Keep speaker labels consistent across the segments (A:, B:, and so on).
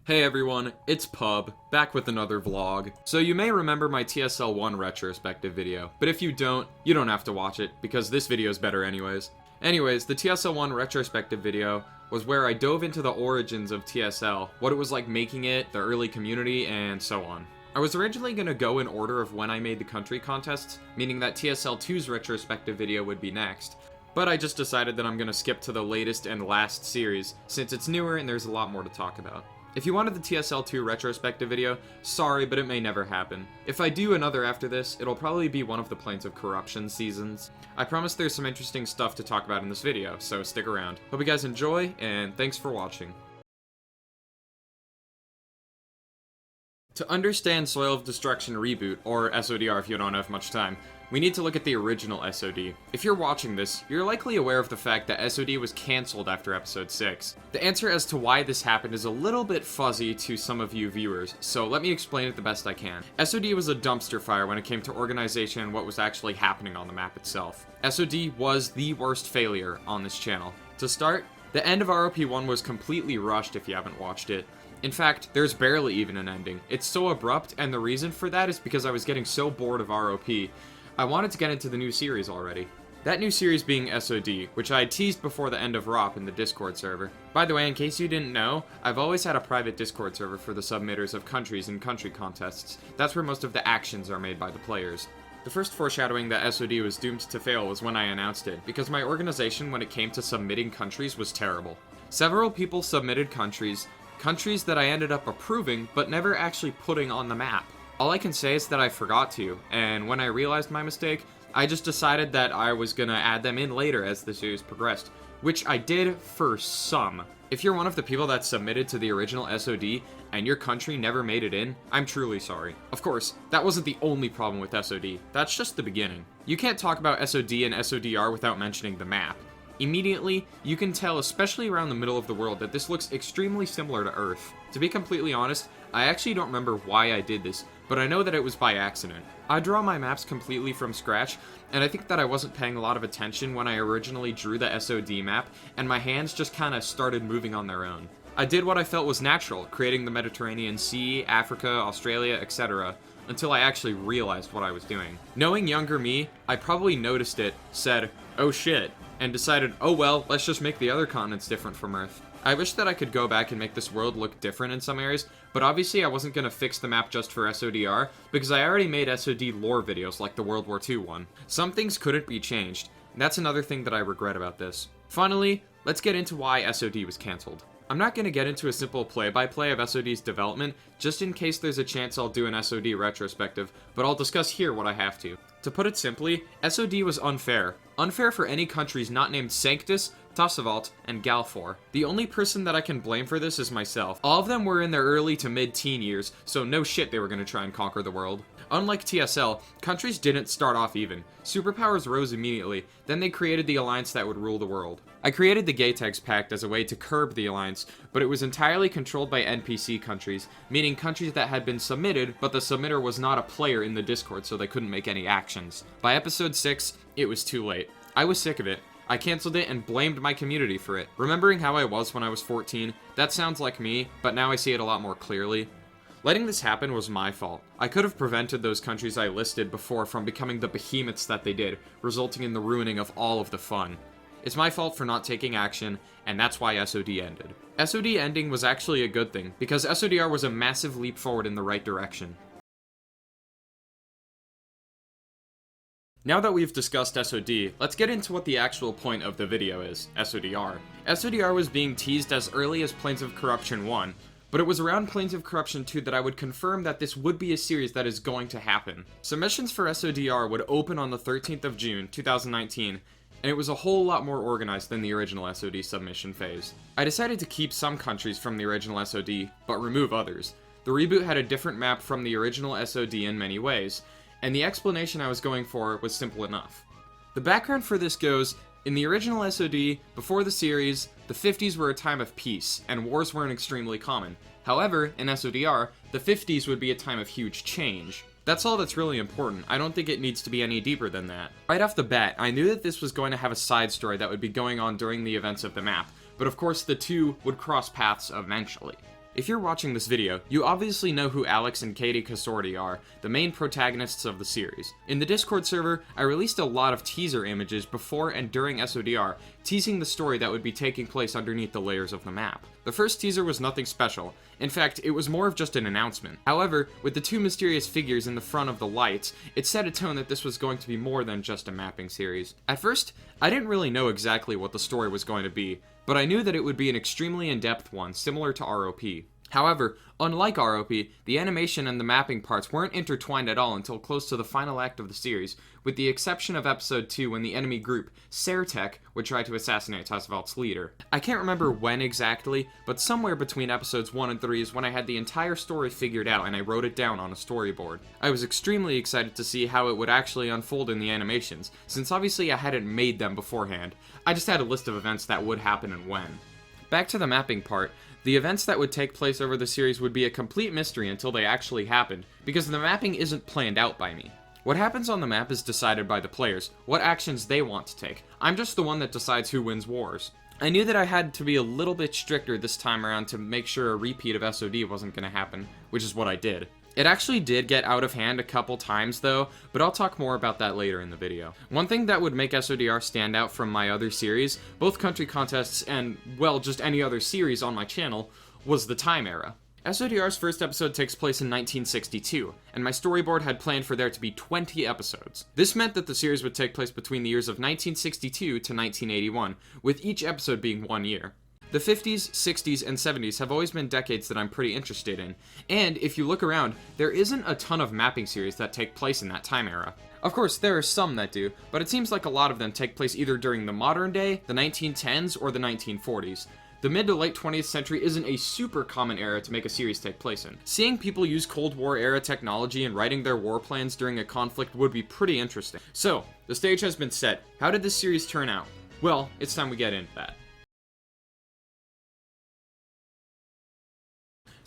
A: Hey everyone, it's Pub, back with another vlog. So you may remember my TSL1 retrospective video, but if you don't have to watch it, because this video is better anyways. Anyways, the TSL1 retrospective video was where I dove into the origins of TSL, what it was like making it, the early community, and so on. I was originally going to go in order of when I made the country contests, meaning that TSL2's retrospective video would be next, but I just decided that I'm going to skip to the latest and last series, since it's newer and there's a lot more to talk about. If you wanted the TSL2 retrospective video, sorry, but it may never happen. If I do another after this, it'll probably be one of the Planes of Corruption seasons. I promise there's some interesting stuff to talk about in this video, so stick around. Hope you guys enjoy, and thanks for watching. To understand Soil of Destruction Reboot, or SODR if you don't have much time, we need to look at the original SOD. If you're watching this, you're likely aware of the fact that SOD was cancelled after episode 6. The answer as to why this happened is a little bit fuzzy to some of you viewers, so let me explain it the best I can. SOD was a dumpster fire when it came to organization and what was actually happening on the map itself. SOD was the worst failure on this channel. To start, the end of ROP1 was completely rushed if you haven't watched it. In fact, there's barely even an ending. It's so abrupt, and the reason for that is because I was getting so bored of ROP. I wanted to get into the new series already. That new series being SOD, which I had teased before the end of ROP in the Discord server. By the way, in case you didn't know, I've always had a private Discord server for the submitters of countries and country contests. That's where most of the actions are made by the players. The first foreshadowing that SOD was doomed to fail was when I announced it, because my organization when it came to submitting countries was terrible. Several people submitted countries that I ended up approving, but never actually putting on the map. All I can say is that I forgot to, and when I realized my mistake, I just decided that I was gonna add them in later as the series progressed, which I did for some. If you're one of the people that submitted to the original SOD, and your country never made it in, I'm truly sorry. Of course, that wasn't the only problem with SOD, that's just the beginning. You can't talk about SOD and SODR without mentioning the map. Immediately, you can tell, especially around the middle of the world, that this looks extremely similar to Earth. To be completely honest, I actually don't remember why I did this, but I know that it was by accident. I draw my maps completely from scratch, and I think that I wasn't paying a lot of attention when I originally drew the SOD map, and my hands just kinda started moving on their own. I did what I felt was natural, creating the Mediterranean Sea, Africa, Australia, etc., until I actually realized what I was doing. Knowing younger me, I probably noticed it, said, "Oh shit," and decided, oh well, let's just make the other continents different from Earth. I wish that I could go back and make this world look different in some areas, but obviously I wasn't going to fix the map just for SODR, because I already made SOD lore videos like the World War II one. Some things couldn't be changed, and that's another thing that I regret about this. Finally, let's get into why SOD was cancelled. I'm not going to get into a simple play-by-play of SOD's development, just in case there's a chance I'll do an SOD retrospective, but I'll discuss here what I have to. To put it simply, SOD was unfair. Unfair for any countries not named Sanctus, Tassavalt, and Galfor. The only person that I can blame for this is myself. All of them were in their early to mid-teen years, so no shit they were going to try and conquer the world. Unlike TSL, countries didn't start off even. Superpowers rose immediately, then they created the alliance that would rule the world. I created the Gatex Pact as a way to curb the alliance, but it was entirely controlled by NPC countries, meaning countries that had been submitted, but the submitter was not a player in the Discord, so they couldn't make any actions. By episode 6, it was too late. I was sick of it. I cancelled it and blamed my community for it. Remembering how I was when I was 14, that sounds like me, but now I see it a lot more clearly. Letting this happen was my fault. I could have prevented those countries I listed before from becoming the behemoths that they did, resulting in the ruining of all of the fun. It's my fault for not taking action, and that's why SOD ended. SOD ending was actually a good thing, because SODR was a massive leap forward in the right direction. Now that we've discussed SOD, let's get into what the actual point of the video is, SODR. SODR was being teased as early as Planes of Corruption 1, but it was around Planes of Corruption 2 that I would confirm that this would be a series that is going to happen. Submissions for SODR would open on the 13th of June, 2019, and it was a whole lot more organized than the original SOD submission phase. I decided to keep some countries from the original SOD, but remove others. The reboot had a different map from the original SOD in many ways, and the explanation I was going for was simple enough. The background for this goes, in the original SOD, before the series, the 50s were a time of peace, and wars weren't extremely common. However, in SODR, the 50s would be a time of huge change. That's all that's really important. I don't think it needs to be any deeper than that. Right off the bat, I knew that this was going to have a side story that would be going on during the events of the map, but of course the two would cross paths eventually. If you're watching this video, you obviously know who Alex and Katie Casordi are, the main protagonists of the series. In the Discord server, I released a lot of teaser images before and during SODR, teasing the story that would be taking place underneath the layers of the map. The first teaser was nothing special. In fact, it was more of just an announcement. However, with the two mysterious figures in the front of the lights, it set a tone that this was going to be more than just a mapping series. At first, I didn't really know exactly what the story was going to be, but I knew that it would be an extremely in-depth one, similar to ROP. However, unlike ROP, the animation and the mapping parts weren't intertwined at all until close to the final act of the series, with the exception of episode 2 when the enemy group, Sertec, would try to assassinate Tassavalt's leader. I can't remember when exactly, but somewhere between episodes 1 and 3 is when I had the entire story figured out and I wrote it down on a storyboard. I was extremely excited to see how it would actually unfold in the animations, since obviously I hadn't made them beforehand. I just had a list of events that would happen and when. Back to the mapping part, the events that would take place over the series would be a complete mystery until they actually happened, because the mapping isn't planned out by me. What happens on the map is decided by the players, what actions they want to take. I'm just the one that decides who wins wars. I knew that I had to be a little bit stricter this time around to make sure a repeat of SOD wasn't going to happen, which is what I did. It actually did get out of hand a couple times though, but I'll talk more about that later in the video. One thing that would make SODR stand out from my other series, both country contests and, well, just any other series on my channel, was the time era. SODR's first episode takes place in 1962, and my storyboard had planned for there to be 20 episodes. This meant that the series would take place between the years of 1962 to 1981, with each episode being 1 year. The 50s, 60s, and 70s have always been decades that I'm pretty interested in, and if you look around, there isn't a ton of mapping series that take place in that time era. Of course, there are some that do, but it seems like a lot of them take place either during the modern day, the 1910s, or the 1940s. The mid to late 20th century isn't a super common era to make a series take place in. Seeing people use Cold War era technology and writing their war plans during a conflict would be pretty interesting. So, the stage has been set. How did this series turn out? Well, it's time we get into that.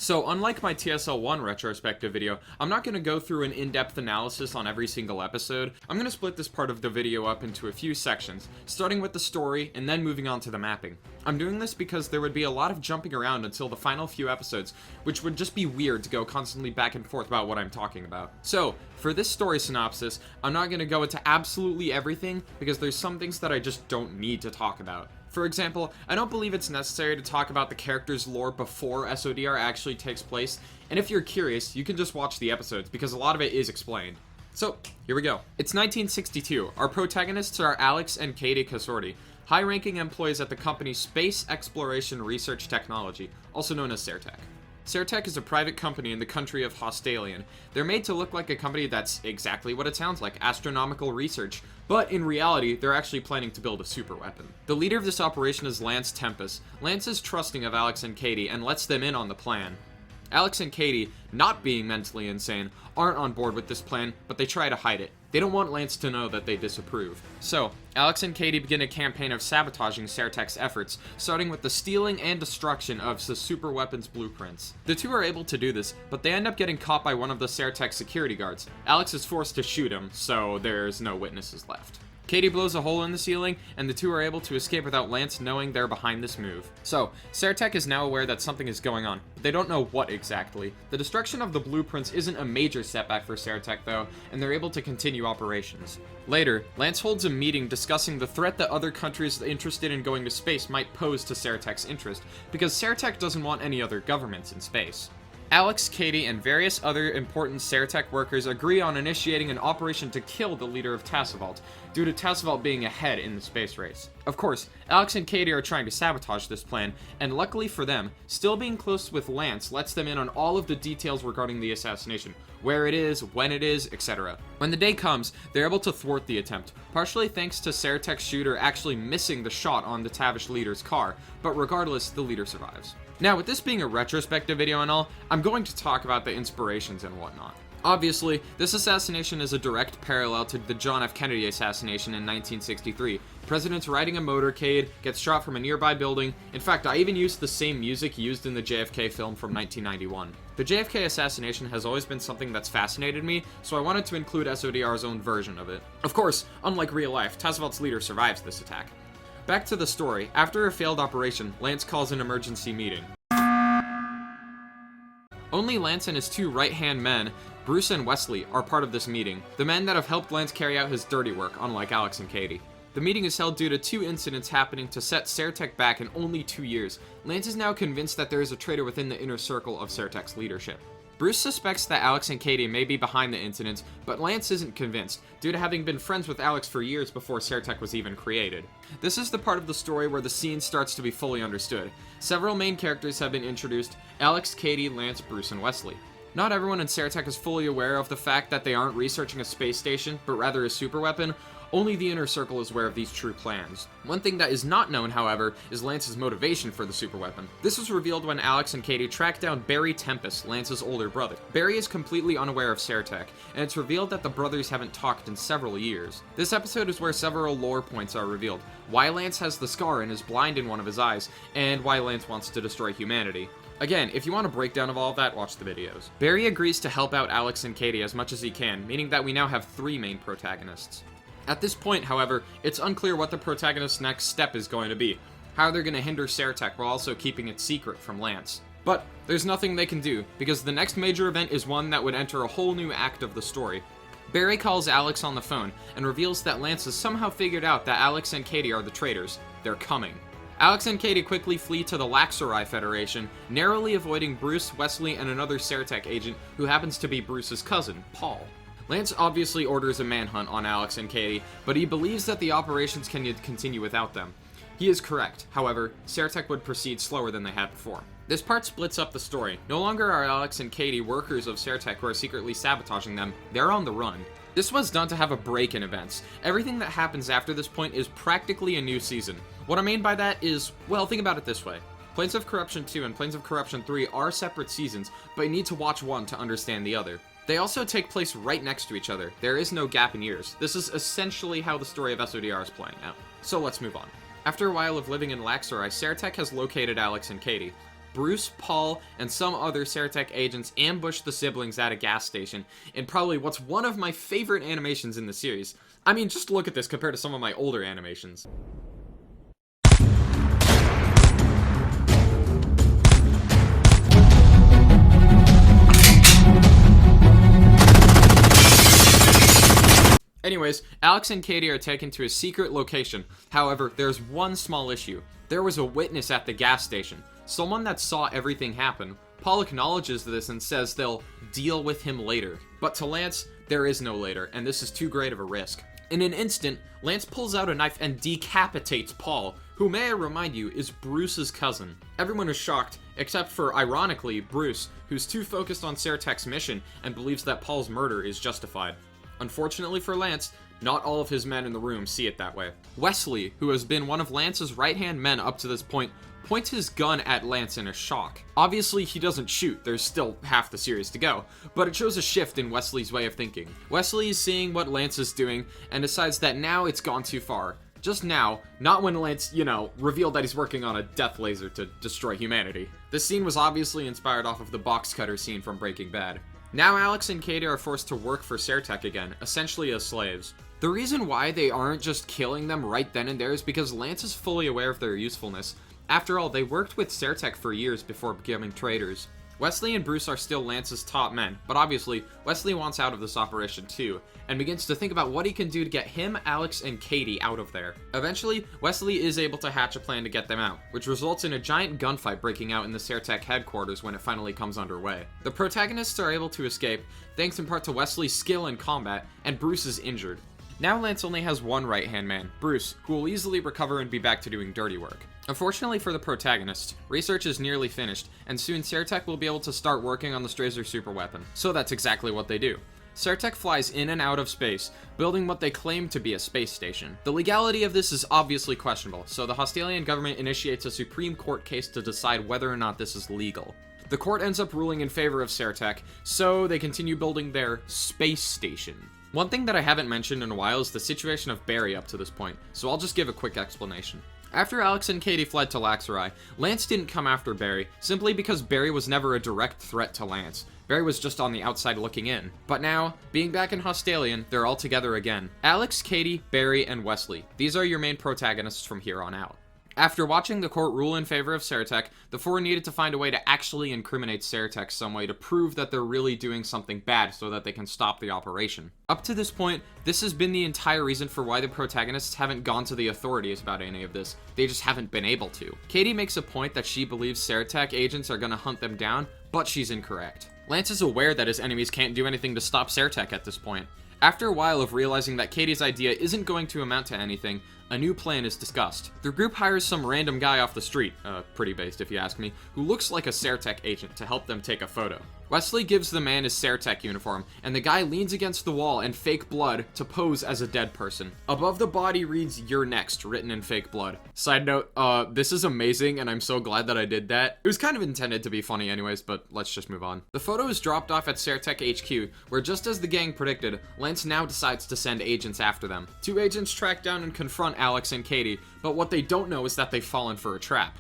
A: So, unlike my TSL1 retrospective video, I'm not going to go through an in-depth analysis on every single episode. I'm going to split this part of the video up into a few sections, starting with the story and then moving on to the mapping. I'm doing this because there would be a lot of jumping around until the final few episodes, which would just be weird to go constantly back and forth about what I'm talking about. So, for this story synopsis, I'm not going to go into absolutely everything because there's some things that I just don't need to talk about. For example, I don't believe it's necessary to talk about the character's lore before SODR actually takes place, and if you're curious, you can just watch the episodes because a lot of it is explained. So, here we go. It's 1962. Our protagonists are Alex and Katie Casordi, high-ranking employees at the company Space Exploration Research Technology, also known as Sertec. Sertec is a private company in the country of Hostalian. They're made to look like a company that's exactly what it sounds like, astronomical research, but in reality, they're actually planning to build a super weapon. The leader of this operation is Lance Tempest. Lance is trusting of Alex and Katie and lets them in on the plan. Alex and Katie, not being mentally insane, aren't on board with this plan, but they try to hide it. They don't want Lance to know that they disapprove. So, Alex and Katie begin a campaign of sabotaging Sertec's efforts, starting with the stealing and destruction of the super weapons blueprints. The two are able to do this, but they end up getting caught by one of the Sertec security guards. Alex is forced to shoot him, so there's no witnesses left. Katie blows a hole in the ceiling, and the two are able to escape without Lance knowing they're behind this move. So, Sertec is now aware that something is going on, but they don't know what exactly. The destruction of the blueprints isn't a major setback for Sertec though, and they're able to continue operations. Later, Lance holds a meeting discussing the threat that other countries interested in going to space might pose to Sertec's interest, because Sertec doesn't want any other governments in space. Alex, Katie, and various other important Sertec workers agree on initiating an operation to kill the leader of Tassavalt, due to Tassavalt being ahead in the space race. Of course, Alex and Katie are trying to sabotage this plan, and luckily for them, still being close with Lance lets them in on all of the details regarding the assassination, where it is, when it is, etc. When the day comes, they're able to thwart the attempt, partially thanks to Sertec's shooter actually missing the shot on the Tavish leader's car, but regardless, the leader survives. Now, with this being a retrospective video and all, I'm going to talk about the inspirations and whatnot. Obviously, this assassination is a direct parallel to the John F. Kennedy assassination in 1963. The president's riding a motorcade, gets shot from a nearby building. In fact, I even used the same music used in the JFK film from 1991. The JFK assassination has always been something that's fascinated me, so I wanted to include SODR's own version of it. Of course, unlike real life, Tassavalt's leader survives this attack. Back to the story. After a failed operation, Lance calls an emergency meeting. Only Lance and his two right-hand men, Bruce and Wesley, are part of this meeting, the men that have helped Lance carry out his dirty work, unlike Alex and Katie. The meeting is held due to two incidents happening to set Seretech back in only 2 years. Lance is now convinced that there is a traitor within the inner circle of Seretech's leadership. Bruce suspects that Alex and Katie may be behind the incidents, but Lance isn't convinced, due to having been friends with Alex for years before Seretech was even created. This is the part of the story where the scene starts to be fully understood. Several main characters have been introduced: Alex, Katie, Lance, Bruce, and Wesley. Not everyone in Seretech is fully aware of the fact that they aren't researching a space station, but rather a superweapon. Only the inner circle is aware of these true plans. One thing that is not known, however, is Lance's motivation for the superweapon. This was revealed when Alex and Katie tracked down Barry Tempest, Lance's older brother. Barry is completely unaware of Seretech, and it's revealed that the brothers haven't talked in several years. This episode is where several lore points are revealed: why Lance has the scar and is blind in one of his eyes, and why Lance wants to destroy humanity. Again, if you want a breakdown of all of that, watch the videos. Barry agrees to help out Alex and Katie as much as he can, meaning that we now have 3 main protagonists. At this point, however, it's unclear what the protagonist's next step is going to be, how they're going to hinder Seretech while also keeping it secret from Lance. But there's nothing they can do, because the next major event is one that would enter a whole new act of the story. Barry calls Alex on the phone and reveals that Lance has somehow figured out that Alex and Katie are the traitors. They're coming. Alex and Katie quickly flee to the Laxarai Federation, narrowly avoiding Bruce, Wesley, and another Seretech agent who happens to be Bruce's cousin, Paul. Lance obviously orders a manhunt on Alex and Katie, but he believes that the operations can continue without them. He is correct. However, Seretech would proceed slower than they had before. This part splits up the story. No longer are Alex and Katie workers of Seretech who are secretly sabotaging them. They're on the run. This was done to have a break in events. Everything that happens after this point is practically a new season. What I mean by that is, well, think about it this way. Planes of Corruption 2 and Planes of Corruption 3 are separate seasons, but you need to watch one to understand the other. They also take place right next to each other. There is no gap in years. This is essentially how the story of SODR is playing out. So let's move on. After a while of living in Laxarai, Seretech has located Alex and Katie. Bruce, Paul, and some other Seretech agents ambush the siblings at a gas station in probably what's one of my favorite animations in the series. I mean, just look at this compared to some of my older animations. Anyways, Alex and Katie are taken to a secret location. However, there's one small issue. There was a witness at the gas station, someone that saw everything happen. Paul acknowledges this and says they'll deal with him later. But to Lance, there is no later, and this is too great of a risk. In an instant, Lance pulls out a knife and decapitates Paul, who, may I remind you, is Bruce's cousin. Everyone is shocked, except for, ironically, Bruce, who's too focused on Seretech's mission and believes that Paul's murder is justified. Unfortunately for Lance, not all of his men in the room see it that way. Wesley, who has been one of Lance's right-hand men up to this point, points his gun at Lance in a shock. Obviously, he doesn't shoot, there's still half the series to go, but it shows a shift in Wesley's way of thinking. Wesley is seeing what Lance is doing and decides that now it's gone too far. Just now, not when Lance, revealed that he's working on a death laser to destroy humanity. This scene was obviously inspired off of the box cutter scene from Breaking Bad. Now Alex and Katie are forced to work for Seretech again, essentially as slaves. The reason why they aren't just killing them right then and there is because Lance is fully aware of their usefulness. After all, they worked with Seretech for years before becoming traitors. Wesley and Bruce are still Lance's top men, but obviously, Wesley wants out of this operation too, and begins to think about what he can do to get him, Alex, and Katie out of there. Eventually, Wesley is able to hatch a plan to get them out, which results in a giant gunfight breaking out in the Seretech headquarters when it finally comes underway. The protagonists are able to escape, thanks in part to Wesley's skill in combat, and Bruce is injured. Now Lance only has one right-hand man, Bruce, who will easily recover and be back to doing dirty work. Unfortunately for the protagonist, research is nearly finished, and soon Seretech will be able to start working on the Strazer superweapon. So that's exactly what they do. Seretech flies in and out of space, building what they claim to be a space station. The legality of this is obviously questionable, so the Hostilian government initiates a Supreme Court case to decide whether or not this is legal. The court ends up ruling in favor of Seretech, so they continue building their space station. One thing that I haven't mentioned in a while is the situation of Barry up to this point, so I'll just give a quick explanation. After Alex and Katie fled to Laxarai, Lance didn't come after Barry, simply because Barry was never a direct threat to Lance. Barry was just on the outside looking in. But now, being back in Hostilian, they're all together again. Alex, Katie, Barry, and Wesley. These are your main protagonists from here on out. After watching the court rule in favor of Seretek, the four needed to find a way to actually incriminate Seretek some way to prove that they're really doing something bad so that they can stop the operation. Up to this point, this has been the entire reason for why the protagonists haven't gone to the authorities about any of this. They just haven't been able to. Katie makes a point that she believes Seretek agents are gonna hunt them down, but she's incorrect. Lance is aware that his enemies can't do anything to stop Seretek at this point. After a while of realizing that Katie's idea isn't going to amount to anything, a new plan is discussed. The group hires some random guy off the street, pretty based if you ask me, who looks like a Seretek agent to help them take a photo. Wesley gives the man his Seretek uniform, and the guy leans against the wall in fake blood to pose as a dead person. Above the body reads, "You're next," written in fake blood. Side note, this is amazing, and I'm so glad that I did that. It was kind of intended to be funny anyways, but let's just move on. The photo is dropped off at Seretek HQ, where just as the gang predicted, Lance now decides to send agents after them. Two agents track down and confront Alex and Katie, but what they don't know is that they've fallen for a trap.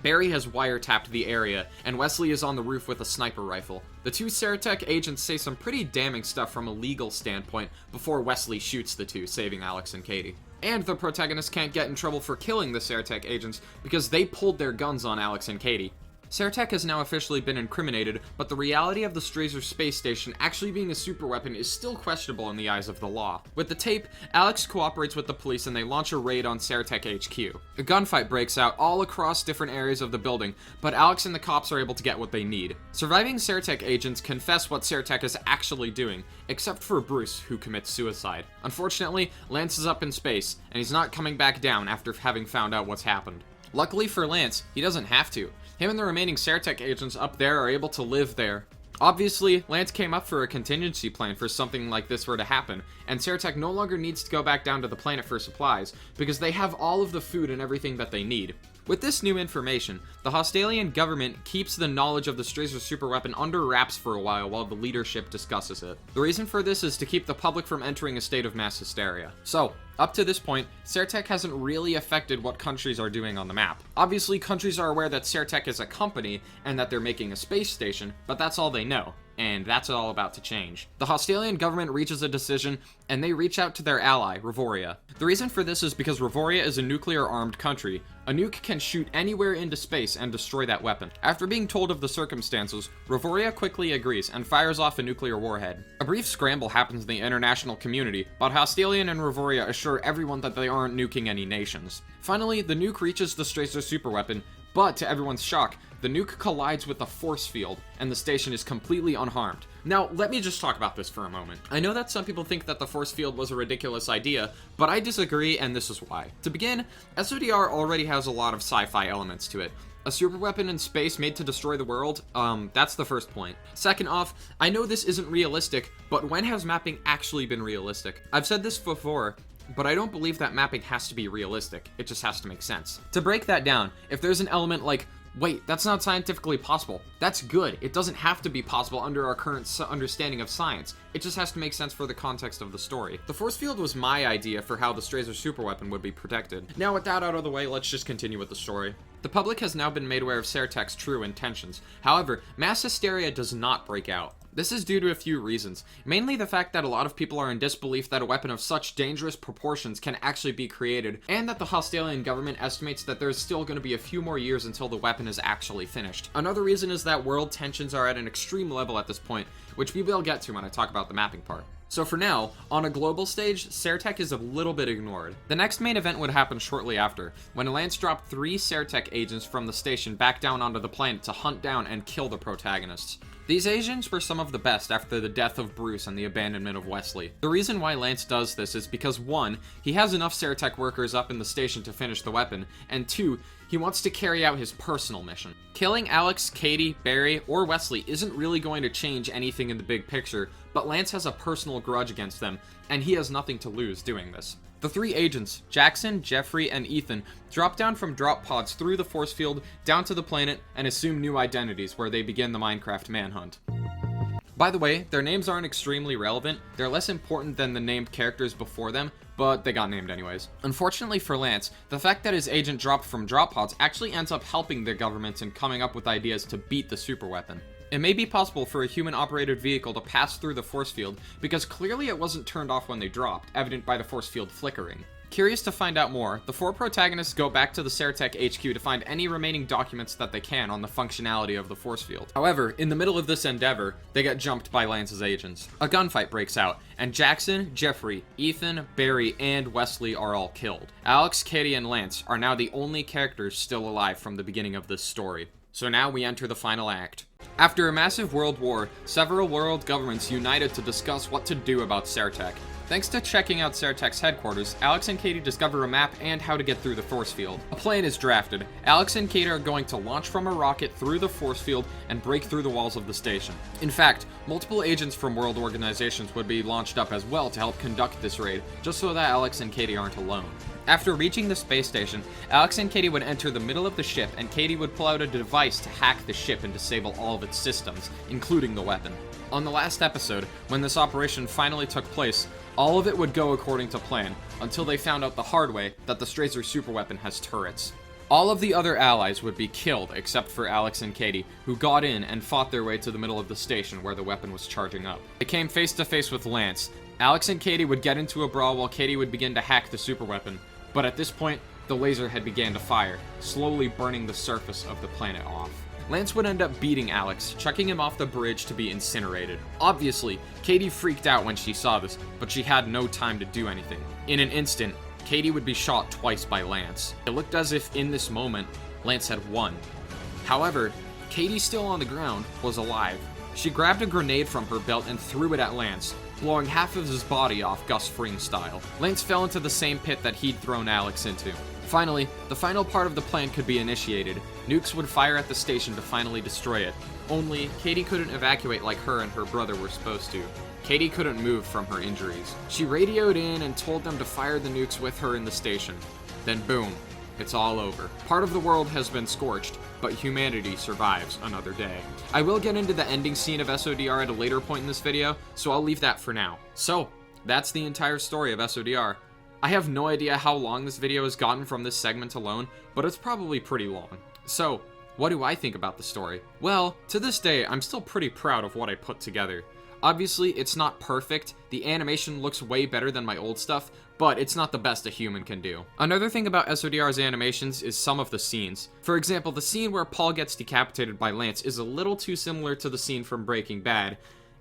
A: Barry has wiretapped the area, and Wesley is on the roof with a sniper rifle. The two Seretek agents say some pretty damning stuff from a legal standpoint before Wesley shoots the two, saving Alex and Katie. And the protagonists can't get in trouble for killing the Seretek agents because they pulled their guns on Alex and Katie. Seretek has now officially been incriminated, but the reality of the Strazer space station actually being a superweapon is still questionable in the eyes of the law. With the tape, Alex cooperates with the police and they launch a raid on Seretek HQ. A gunfight breaks out all across different areas of the building, but Alex and the cops are able to get what they need. Surviving Seretek agents confess what Seretek is actually doing, except for Bruce, who commits suicide. Unfortunately, Lance is up in space, and he's not coming back down after having found out what's happened. Luckily for Lance, he doesn't have to. Him and the remaining Seretek agents up there are able to live there. Obviously, Lance came up for a contingency plan for something like this were to happen, and Seretek no longer needs to go back down to the planet for supplies, because they have all of the food and everything that they need. With this new information, the Hostalian government keeps the knowledge of the Strazer superweapon under wraps for a while the leadership discusses it. The reason for this is to keep the public from entering a state of mass hysteria. So, up to this point, Seretek hasn't really affected what countries are doing on the map. Obviously, countries are aware that Seretek is a company and that they're making a space station, but that's all they know. And that's all about to change. The Hostalian government reaches a decision, and they reach out to their ally, Revoria. The reason for this is because Revoria is a nuclear-armed country. A nuke can shoot anywhere into space and destroy that weapon. After being told of the circumstances, Revoria quickly agrees and fires off a nuclear warhead. A brief scramble happens in the international community, but Hostalian and Revoria assure everyone that they aren't nuking any nations. Finally, the nuke reaches the Strazer superweapon, but to everyone's shock, the nuke collides with a force field, and the station is completely unharmed. Now, let me just talk about this for a moment. I know that some people think that the force field was a ridiculous idea, but I disagree, and this is why. To begin, SODR already has a lot of sci-fi elements to it. A superweapon in space made to destroy the world? That's the first point. Second off, I know this isn't realistic, but when has mapping actually been realistic? I've said this before, but I don't believe that mapping has to be realistic. It just has to make sense. To break that down, if there's an element like, wait, that's not scientifically possible, that's good. It doesn't have to be possible under our current understanding of science. It just has to make sense for the context of the story. The force field was my idea for how the Strazer superweapon would be protected. Now with that out of the way, let's just continue with the story. The public has now been made aware of Seretek's true intentions. However, mass hysteria does not break out. This is due to a few reasons, mainly the fact that a lot of people are in disbelief that a weapon of such dangerous proportions can actually be created, and that the Hostalian government estimates that there's still going to be a few more years until the weapon is actually finished. Another reason is that world tensions are at an extreme level at this point, which we will get to when I talk about the mapping part. So for now, on a global stage, Seretek is a little bit ignored. The next main event would happen shortly after, when Lance dropped 3 Seretek agents from the station back down onto the planet to hunt down and kill the protagonists. These agents were some of the best after the death of Bruce and the abandonment of Wesley. The reason why Lance does this is because 1, he has enough Seretek workers up in the station to finish the weapon, and 2, he wants to carry out his personal mission. Killing Alex, Katie, Barry, or Wesley isn't really going to change anything in the big picture, but Lance has a personal grudge against them, and he has nothing to lose doing this. The 3 agents, Jackson, Jeffrey, and Ethan, drop down from drop pods through the force field down to the planet and assume new identities where they begin the Minecraft manhunt. By the way, their names aren't extremely relevant, they're less important than the named characters before them, but they got named anyways. Unfortunately for Lance, the fact that his agent dropped from drop pods actually ends up helping the government in coming up with ideas to beat the superweapon. It may be possible for a human-operated vehicle to pass through the force field, because clearly it wasn't turned off when they dropped, evident by the force field flickering. Curious to find out more, the 4 protagonists go back to the Seretech HQ to find any remaining documents that they can on the functionality of the force field. However, in the middle of this endeavor, they get jumped by Lance's agents. A gunfight breaks out, and Jackson, Jeffrey, Ethan, Barry, and Wesley are all killed. Alex, Katie, and Lance are now the only characters still alive from the beginning of this story. So now we enter the final act. After a massive world war, several world governments united to discuss what to do about Seretech. Thanks to checking out Seretech's headquarters, Alex and Katie discover a map and how to get through the force field. A plan is drafted. Alex and Katie are going to launch from a rocket through the force field and break through the walls of the station. In fact, multiple agents from world organizations would be launched up as well to help conduct this raid, just so that Alex and Katie aren't alone. After reaching the space station, Alex and Katie would enter the middle of the ship, and Katie would pull out a device to hack the ship and disable all of its systems, including the weapon. On the last episode, when this operation finally took place, all of it would go according to plan, until they found out the hard way that the Strazer superweapon has turrets. All of the other allies would be killed except for Alex and Katie, who got in and fought their way to the middle of the station where the weapon was charging up. They came face to face with Lance. Alex and Katie would get into a brawl while Katie would begin to hack the superweapon, but at this point, the laser had began to fire, slowly burning the surface of the planet off. Lance would end up beating Alex, chucking him off the bridge to be incinerated. Obviously, Katie freaked out when she saw this, but she had no time to do anything. In an instant, Katie would be shot twice by Lance. It looked as if in this moment, Lance had won. However, Katie, still on the ground, was alive. She grabbed a grenade from her belt and threw it at Lance, blowing half of his body off Gus Fring style. Lance fell into the same pit that he'd thrown Alex into. Finally, the final part of the plan could be initiated. Nukes would fire at the station to finally destroy it. Only, Katie couldn't evacuate like her and her brother were supposed to. Katie couldn't move from her injuries. She radioed in and told them to fire the nukes with her in the station. Then boom, it's all over. Part of the world has been scorched, but humanity survives another day. I will get into the ending scene of SODR at a later point in this video, so I'll leave that for now. So, that's the entire story of SODR. I have no idea how long this video has gotten from this segment alone, but it's probably pretty long. So, what do I think about the story? Well, to this day, I'm still pretty proud of what I put together. Obviously, it's not perfect, the animation looks way better than my old stuff, but it's not the best a human can do. Another thing about SODR's animations is some of the scenes. For example, the scene where Paul gets decapitated by Lance is a little too similar to the scene from Breaking Bad,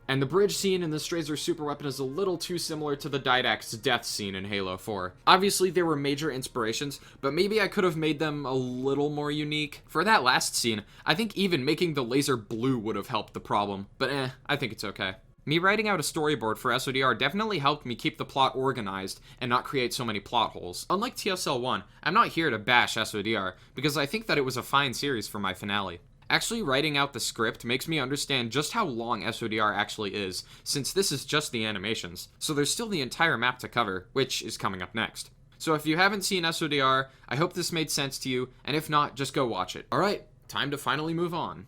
A: and the bridge scene in the Strazer superweapon is a little too similar to the Didact's death scene in Halo 4. Obviously, they were major inspirations, but maybe I could have made them a little more unique. For that last scene, I think even making the laser blue would have helped the problem, but I think it's okay. Me writing out a storyboard for SODR definitely helped me keep the plot organized and not create so many plot holes. Unlike TSL 1, I'm not here to bash SODR, because I think that it was a fine series for my finale. Actually writing out the script makes me understand just how long SODR actually is, since this is just the animations, so there's still the entire map to cover, which is coming up next. So if you haven't seen SODR, I hope this made sense to you, and if not, just go watch it. Alright, time to finally move on.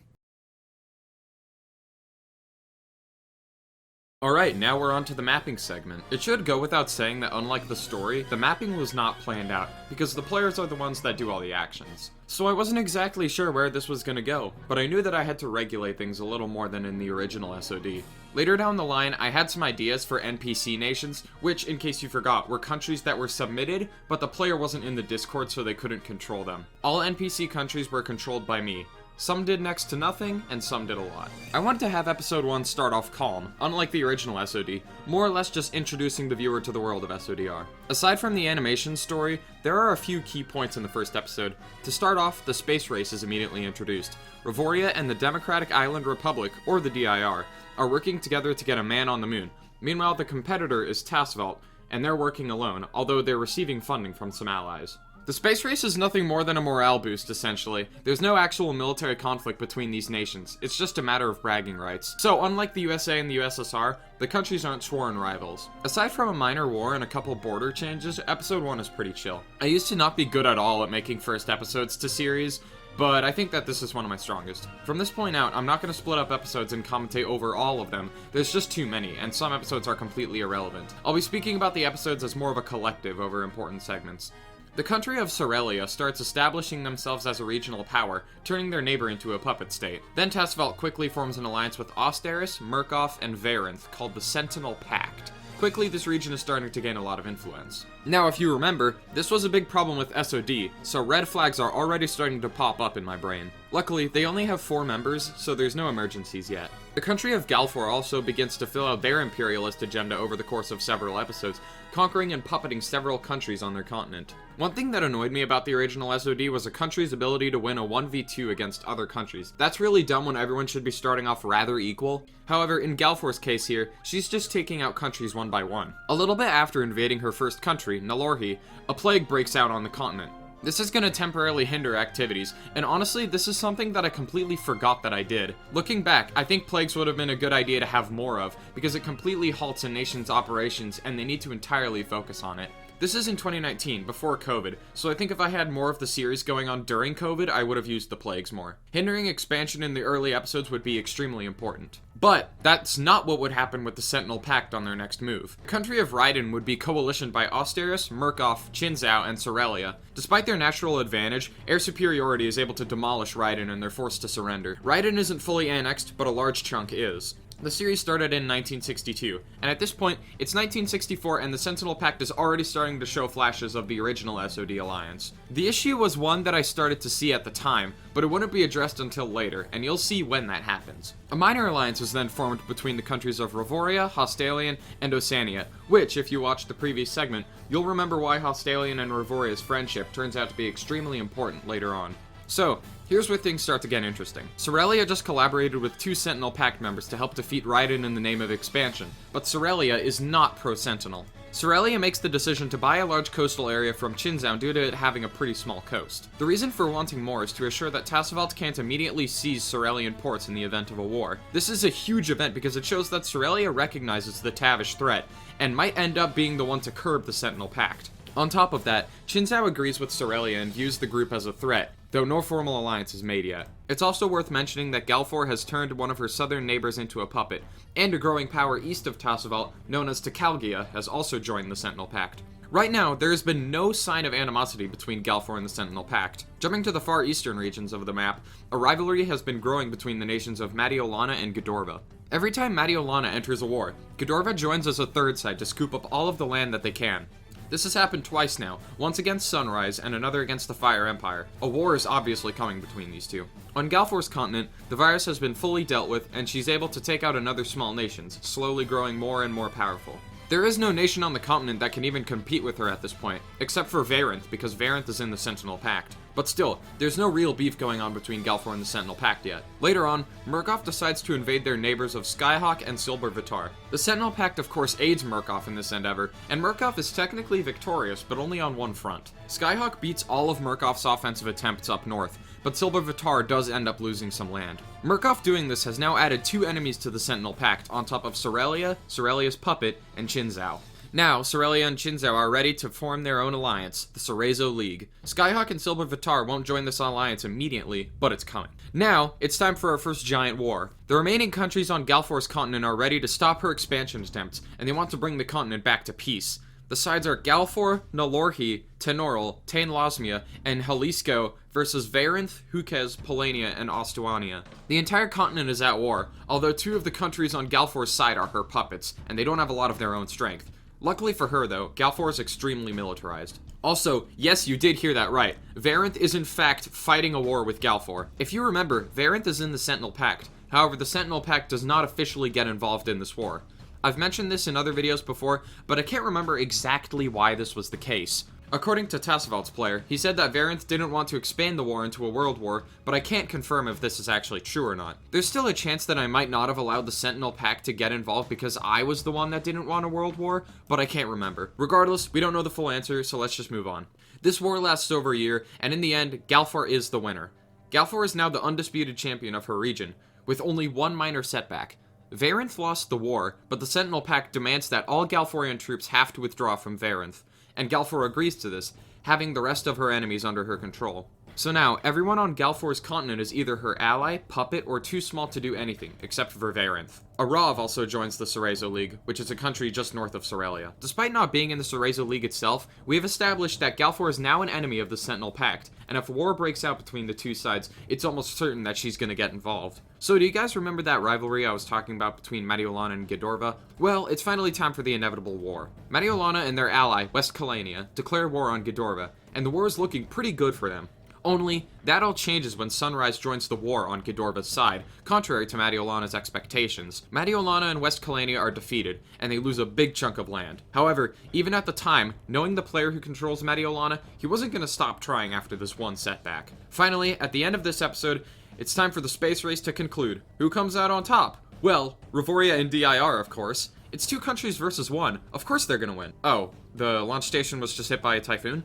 A: Alright, now we're on to the mapping segment. It should go without saying that unlike the story, the mapping was not planned out, because the players are the ones that do all the actions. So I wasn't exactly sure where this was gonna go, but I knew that I had to regulate things a little more than in the original SOD. Later down the line, I had some ideas for NPC nations, which, in case you forgot, were countries that were submitted, but the player wasn't in the Discord so they couldn't control them. All NPC countries were controlled by me. Some did next to nothing, and some did a lot. I wanted to have episode 1 start off calm, unlike the original SOD, more or less just introducing the viewer to the world of SODR. Aside from the animation story, there are a few key points in the first episode. To start off, the space race is immediately introduced. Vort-ee and the Democratic Island Republic, or the DIR, are working together to get a man on the moon. Meanwhile, the competitor is Tasvelt, and they're working alone, although they're receiving funding from some allies. The space race is nothing more than a morale boost, essentially. There's no actual military conflict between these nations, it's just a matter of bragging rights. So, unlike the USA and the USSR, the countries aren't sworn rivals. Aside from a minor war and a couple border changes, episode 1 is pretty chill. I used to not be good at all at making first episodes to series, but I think that this is one of my strongest. From this point out, I'm not going to split up episodes and commentate over all of them. There's just too many, and some episodes are completely irrelevant. I'll be speaking about the episodes as more of a collective over important segments. The country of Sorelia starts establishing themselves as a regional power, turning their neighbor into a puppet state. Then Tasvelt quickly forms an alliance with Osteris, Murkoff, and Varanth called the Sentinel Pact. Quickly, this region is starting to gain a lot of influence. Now, if you remember, this was a big problem with SOD, so red flags are already starting to pop up in my brain. Luckily, they only have 4 members, so there's no emergencies yet. The country of Galfor also begins to fill out their imperialist agenda over the course of several episodes, conquering and puppeting several countries on their continent. One thing that annoyed me about the original SOD was a country's ability to win a 1v2 against other countries. That's really dumb when everyone should be starting off rather equal. However, in Galfor's case here, she's just taking out countries one by one. A little bit after invading her first country, Nalorhi, a plague breaks out on the continent. This is going to temporarily hinder activities, and honestly, this is something that I completely forgot that I did. Looking back, I think plagues would have been a good idea to have more of, because it completely halts a nation's operations and they need to entirely focus on it. This is in 2019, before COVID, so I think if I had more of the series going on during COVID, I would have used the plagues more. Hindering expansion in the early episodes would be extremely important. But that's not what would happen with the Sentinel Pact on their next move. The country of Raiden would be coalitioned by Asterius, Murkoff, Qinzhou, and Sorelia. Despite their natural advantage, air superiority is able to demolish Raiden and they're forced to surrender. Raiden isn't fully annexed, but a large chunk is. The series started in 1962, and at this point, it's 1964 and the Sentinel Pact is already starting to show flashes of the original SOD alliance. The issue was one that I started to see at the time, but it wouldn't be addressed until later, and you'll see when that happens. A minor alliance was then formed between the countries of Ravoria, Hostalian, and Oceania, which, if you watched the previous segment, you'll remember why Hostalian and Ravoria's friendship turns out to be extremely important later on. So, here's where things start to get interesting. Sorelia just collaborated with 2 Sentinel Pact members to help defeat Raiden in the name of expansion, but Sorelia is not pro-Sentinel. Sorelia makes the decision to buy a large coastal area from Qinzhou due to it having a pretty small coast. The reason for wanting more is to assure that Tassevalt can't immediately seize Sorelian ports in the event of a war. This is a huge event because it shows that Sorelia recognizes the Tavish threat, and might end up being the one to curb the Sentinel Pact. On top of that, Qinzhou agrees with Sorelia and views the group as a threat, though no formal alliance is made yet. It's also worth mentioning that Galfor has turned one of her southern neighbors into a puppet, and a growing power east of Tassevalt, known as Tekalgia, has also joined the Sentinel Pact. Right now, there has been no sign of animosity between Galfor and the Sentinel Pact. Jumping to the far eastern regions of the map, a rivalry has been growing between the nations of Mediolana and Godorva. Every time Mediolana enters a war, Godorva joins as a third side to scoop up all of the land that they can. This has happened twice now, once against Sunrise and another against the Fire Empire. A war is obviously coming between these two. On Galfor's continent, the virus has been fully dealt with, and she's able to take out another small nations, slowly growing more and more powerful. There is no nation on the continent that can even compete with her at this point, except for Varanth, because Varanth is in the Sentinel Pact. But still, there's no real beef going on between Galfor and the Sentinel Pact yet. Later on, Murkoff decides to invade their neighbors of Skyhawk and Silber Vitar. The Sentinel Pact of course aids Murkoff in this endeavor, and Murkoff is technically victorious, but only on one front. Skyhawk beats all of Murkoff's offensive attempts up north, but Silber Vitar does end up losing some land. Murkoff doing this has now added 2 enemies to the Sentinel Pact, on top of Sorelia, Sorelia's puppet, and Qinzhou. Now, Sorelia and Qinzhou are ready to form their own alliance, the Cerezo League. Skyhawk and Silber Vitar won't join this alliance immediately, but it's coming. Now, it's time for our first giant war. The remaining countries on Galfor's continent are ready to stop her expansion attempts, and they want to bring the continent back to peace. The sides are Galfor, Nalorhi, Tenoril, Tain Lasmia, and Jalisco versus Varanth, Hukez, Polania, and Ostuania. The entire continent is at war, although 2 of the countries on Galfor's side are her puppets, and they don't have a lot of their own strength. Luckily for her, though, Galfor is extremely militarized. Also, yes, you did hear that right. Varanth is in fact fighting a war with Galfor. If you remember, Varanth is in the Sentinel Pact. However, the Sentinel Pact does not officially get involved in this war. I've mentioned this in other videos before, but I can't remember exactly why this was the case. According to Tassevalt's player, he said that Varanth didn't want to expand the war into a world war, but I can't confirm if this is actually true or not. There's still a chance that I might not have allowed the Sentinel Pact to get involved because I was the one that didn't want a world war, but I can't remember. Regardless, we don't know the full answer, so let's just move on. This war lasts over a year, and in the end, Galfor is the winner. Galfor is now the undisputed champion of her region, with only one minor setback. Varanth lost the war, but the Sentinel Pact demands that all Galforian troops have to withdraw from Varanth, and Galfor agrees to this, having the rest of her enemies under her control. So now, everyone on Galfor's continent is either her ally, puppet, or too small to do anything, except for Varanth. Arav also joins the Cerezo League, which is a country just north of Sorelia. Despite not being in the Cerezo League itself, we have established that Galfor is now an enemy of the Sentinel Pact, and if war breaks out between the two sides, it's almost certain that she's gonna get involved. So do you guys remember that rivalry I was talking about between Mediolana and Gidorva? Well, it's finally time for the inevitable war. Mediolana and their ally, West Kalania, declare war on Gidorva, and the war is looking pretty good for them. Only, that all changes when Sunrise joins the war on Gidorva's side, contrary to Mediolana's expectations. Mediolana and West Kalania are defeated, and they lose a big chunk of land. However, even at the time, knowing the player who controls Mediolana, he wasn't going to stop trying after this one setback. Finally, at the end of this episode, it's time for the space race to conclude. Who comes out on top? Well, Revoria and DIR, of course. It's 2 countries versus 1. Of course they're gonna win. Oh, the launch station was just hit by a typhoon?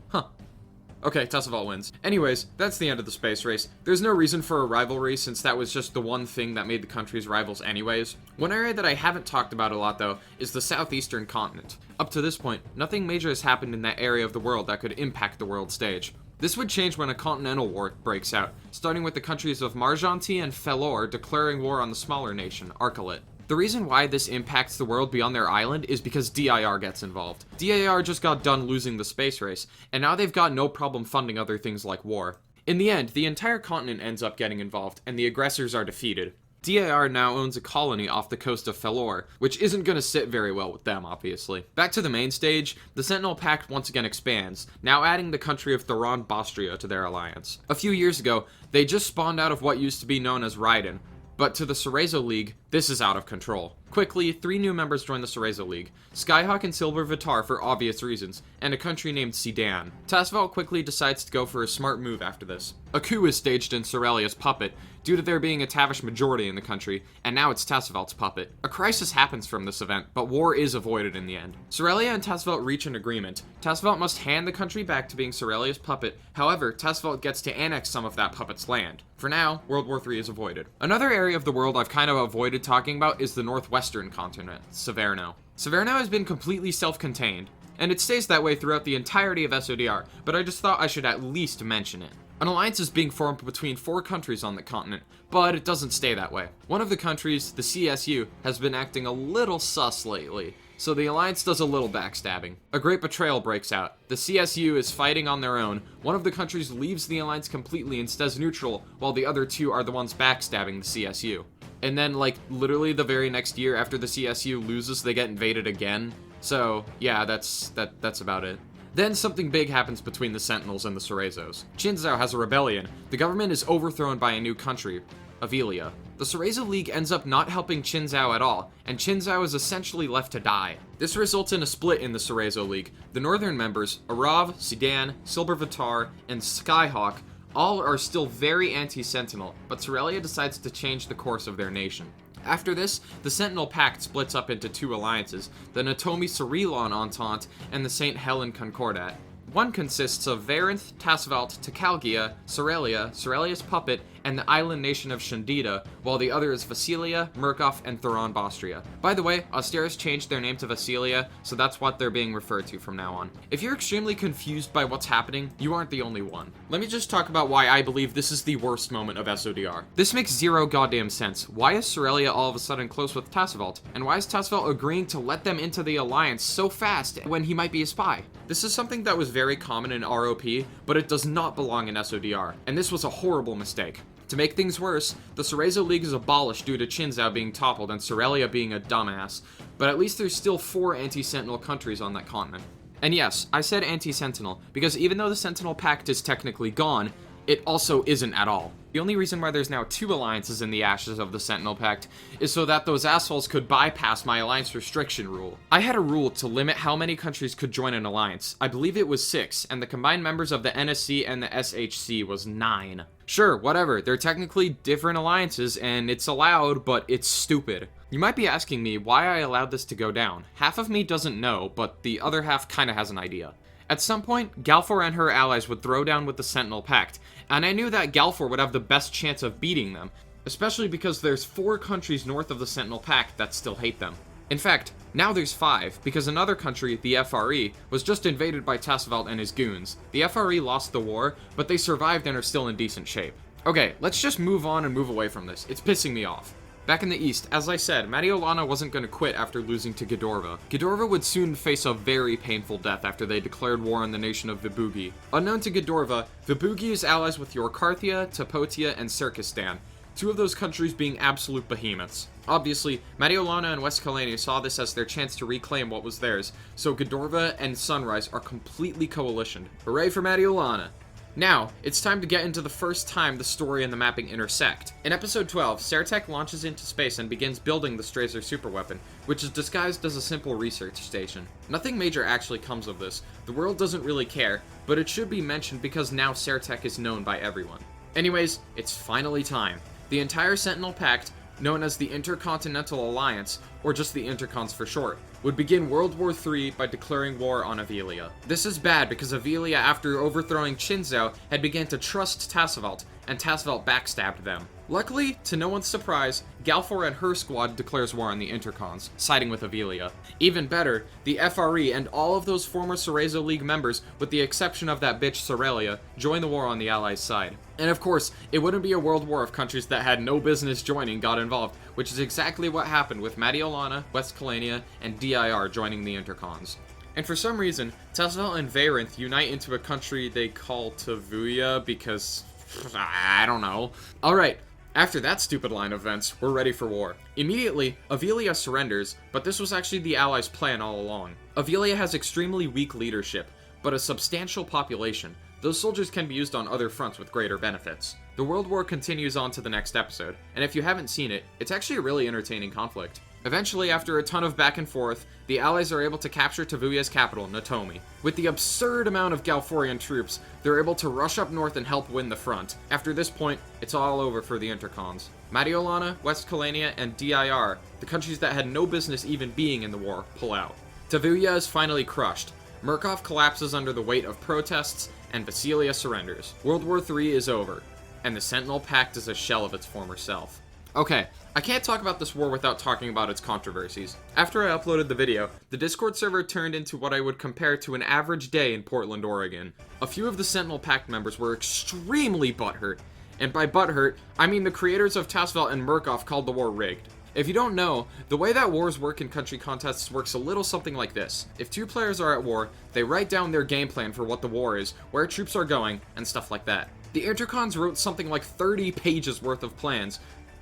A: Huh. Okay, Tessavault wins. Anyways, that's the end of the space race. There's no reason for a rivalry since that was just the one thing that made the countries rivals anyways. One area that I haven't talked about a lot though is the southeastern continent. Up to this point, nothing major has happened in that area of the world that could impact the world stage. This would change when a continental war breaks out, starting with the countries of Marjanti and Felor declaring war on the smaller nation, Arcalit. The reason why this impacts the world beyond their island is because DIR gets involved. DIR just got done losing the space race, and now they've got no problem funding other things like war. In the end, the entire continent ends up getting involved, and the aggressors are defeated. DIR now owns a colony off the coast of Felor, which isn't going to sit very well with them, obviously. Back to the main stage, the Sentinel Pact once again expands, now adding the country of Thoron Bostria to their alliance. A few years ago, they just spawned out of what used to be known as Raiden, but to the Cerezo League, this is out of control. Quickly, 3 new members join the Cerezo League, Skyhawk and Silver Vitar for obvious reasons, and a country named Sedan. Tessavault quickly decides to go for a smart move after this. A coup is staged in Sorelia's puppet, due to there being a Tavish majority in the country, and now it's Tessavault's puppet. A crisis happens from this event, but war is avoided in the end. Sorelia and Tessavault reach an agreement. Tessavault must hand the country back to being Sorelia's puppet, however, Tessavault gets to annex some of that puppet's land. For now, World War III is avoided. Another area of the world I've kind of avoided talking about is the northwestern continent, Severno. Severno has been completely self-contained, and it stays that way throughout the entirety of SODR, but I just thought I should at least mention it. An alliance is being formed between 4 countries on the continent, but it doesn't stay that way. One of the countries, the CSU, has been acting a little sus lately, so the alliance does a little backstabbing. A great betrayal breaks out. The CSU is fighting on their own. One of the countries leaves the alliance completely and stays neutral, while the other 2 are the ones backstabbing the CSU. And then, like, literally the very next year after the CSU loses, they get invaded again. So, yeah, that's about it. Then something big happens between the Sentinels and the Cerezos. Qinzhao has a rebellion. The government is overthrown by a new country, Avelia. The Cerezo League ends up not helping Qinzhao at all, and Qinzhao is essentially left to die. This results in a split in the Cerezo League. The northern members, Arav, Sedan, Silver Vitar, and Skyhawk, all are still very anti-Sentinel, but Sorelia decides to change the course of their nation. After this, the Sentinel Pact splits up into 2 alliances, the Natomi Cerilon Entente and the St. Helen Concordat. One consists of Varanth, Tessavault, Tecalgia, Sorelia, Sorelia's puppet, and the island nation of Shandida, while the other is Vasilia, Murkoff, and Thoron Bostria. By the way, Austeris changed their name to Vasilia, so that's what they're being referred to from now on. If you're extremely confused by what's happening, you aren't the only one. Let me just talk about why I believe this is the worst moment of SODR. This makes zero goddamn sense. Why is Sorelia all of a sudden close with Tessavault? And why is Tessavault agreeing to let them into the alliance so fast when he might be a spy? This is something that was very common in ROP, but it does not belong in SODR, and this was a horrible mistake. To make things worse, the Cerezo League is abolished due to Qinzhao being toppled and Sorelia being a dumbass, but at least there's still 4 anti-Sentinel countries on that continent. And yes, I said anti-Sentinel, because even though the Sentinel Pact is technically gone, it also isn't at all. The only reason why there's now 2 alliances in the ashes of the Sentinel Pact is so that those assholes could bypass my alliance restriction rule. I had a rule to limit how many countries could join an alliance. I believe it was 6, and the combined members of the NSC and the SHC was 9. Sure, whatever, they're technically different alliances, and it's allowed, but it's stupid. You might be asking me why I allowed this to go down. Half of me doesn't know, but the other half kinda has an idea. At some point, Galfor and her allies would throw down with the Sentinel Pact, and I knew that Galfor would have the best chance of beating them, especially because there's 4 countries north of the Sentinel Pact that still hate them. In fact, now there's 5, because another country, the FRE, was just invaded by Tasvelt and his goons. The FRE lost the war, but they survived and are still in decent shape. Okay, let's just move on and move away from this. It's pissing me off. Back in the east, as I said, Mediolana wasn't going to quit after losing to Gdorva. Gdorva would soon face a very painful death after they declared war on the nation of Vibugi. Unknown to Gdorva, Vibugi is allies with Yorkarthia, Tapotia, and Circustan, 2 of those countries being absolute behemoths. Obviously, Mediolana and West Kalania saw this as their chance to reclaim what was theirs, so Gdorva and Sunrise are completely coalitioned. Hooray for Mediolana! Now, it's time to get into the first time the story and the mapping intersect. In episode 12, Sertek launches into space and begins building the Strazer superweapon, which is disguised as a simple research station. Nothing major actually comes of this. The world doesn't really care, but it should be mentioned because now Sertek is known by everyone. Anyways, it's finally time. The entire Sentinel Pact, known as the Intercontinental Alliance, or just the Intercons for short, would begin World War III by declaring war on Avelia. This is bad because Avelia, after overthrowing Qinzhou, had begun to trust Tasvelt, and Tasvelt backstabbed them. Luckily, to no one's surprise, Galfor and her squad declares war on the Intercons, siding with Avelia. Even better, the FRE and all of those former Cerezo League members, with the exception of that bitch Sorelia, join the war on the Allies' side. And of course, it wouldn't be a world war if countries that had no business joining got involved, which is exactly what happened with Mediolana, West Kalania, and DIR joining the Intercons. And for some reason, Tasvel and Varenth unite into a country they call Tavuya because... I don't know. Alright, after that stupid line of events, we're ready for war. Immediately, Avelia surrenders, but this was actually the Allies' plan all along. Avelia has extremely weak leadership, but a substantial population. Those soldiers can be used on other fronts with greater benefits. The World War continues on to the next episode, and if you haven't seen it, it's actually a really entertaining conflict. Eventually, after a ton of back and forth, the Allies are able to capture Tavuya's capital, Natomi. With the absurd amount of Galforian troops, they're able to rush up north and help win the front. After this point, it's all over for the Intercons. Mediolana, West Kalania, and DIR, the countries that had no business even being in the war, pull out. Tavuya is finally crushed. Murkoff collapses under the weight of protests, and Vasilia surrenders. World War III is over, and the Sentinel Pact is a shell of its former self. Okay, I can't talk about this war without talking about its controversies. After I uploaded the video, the Discord server turned into what I would compare to an average day in Portland, Oregon. A few of the Sentinel Pact members were extremely butthurt, and by butthurt, I mean the creators of Tasvel and Murkoff called the war rigged. If you don't know, the way that wars work in country contests works a little something like this. If 2 players are at war, they write down their game plan for what the war is, where troops are going, and stuff like that. The Intercons wrote something like 30 pages worth of plans,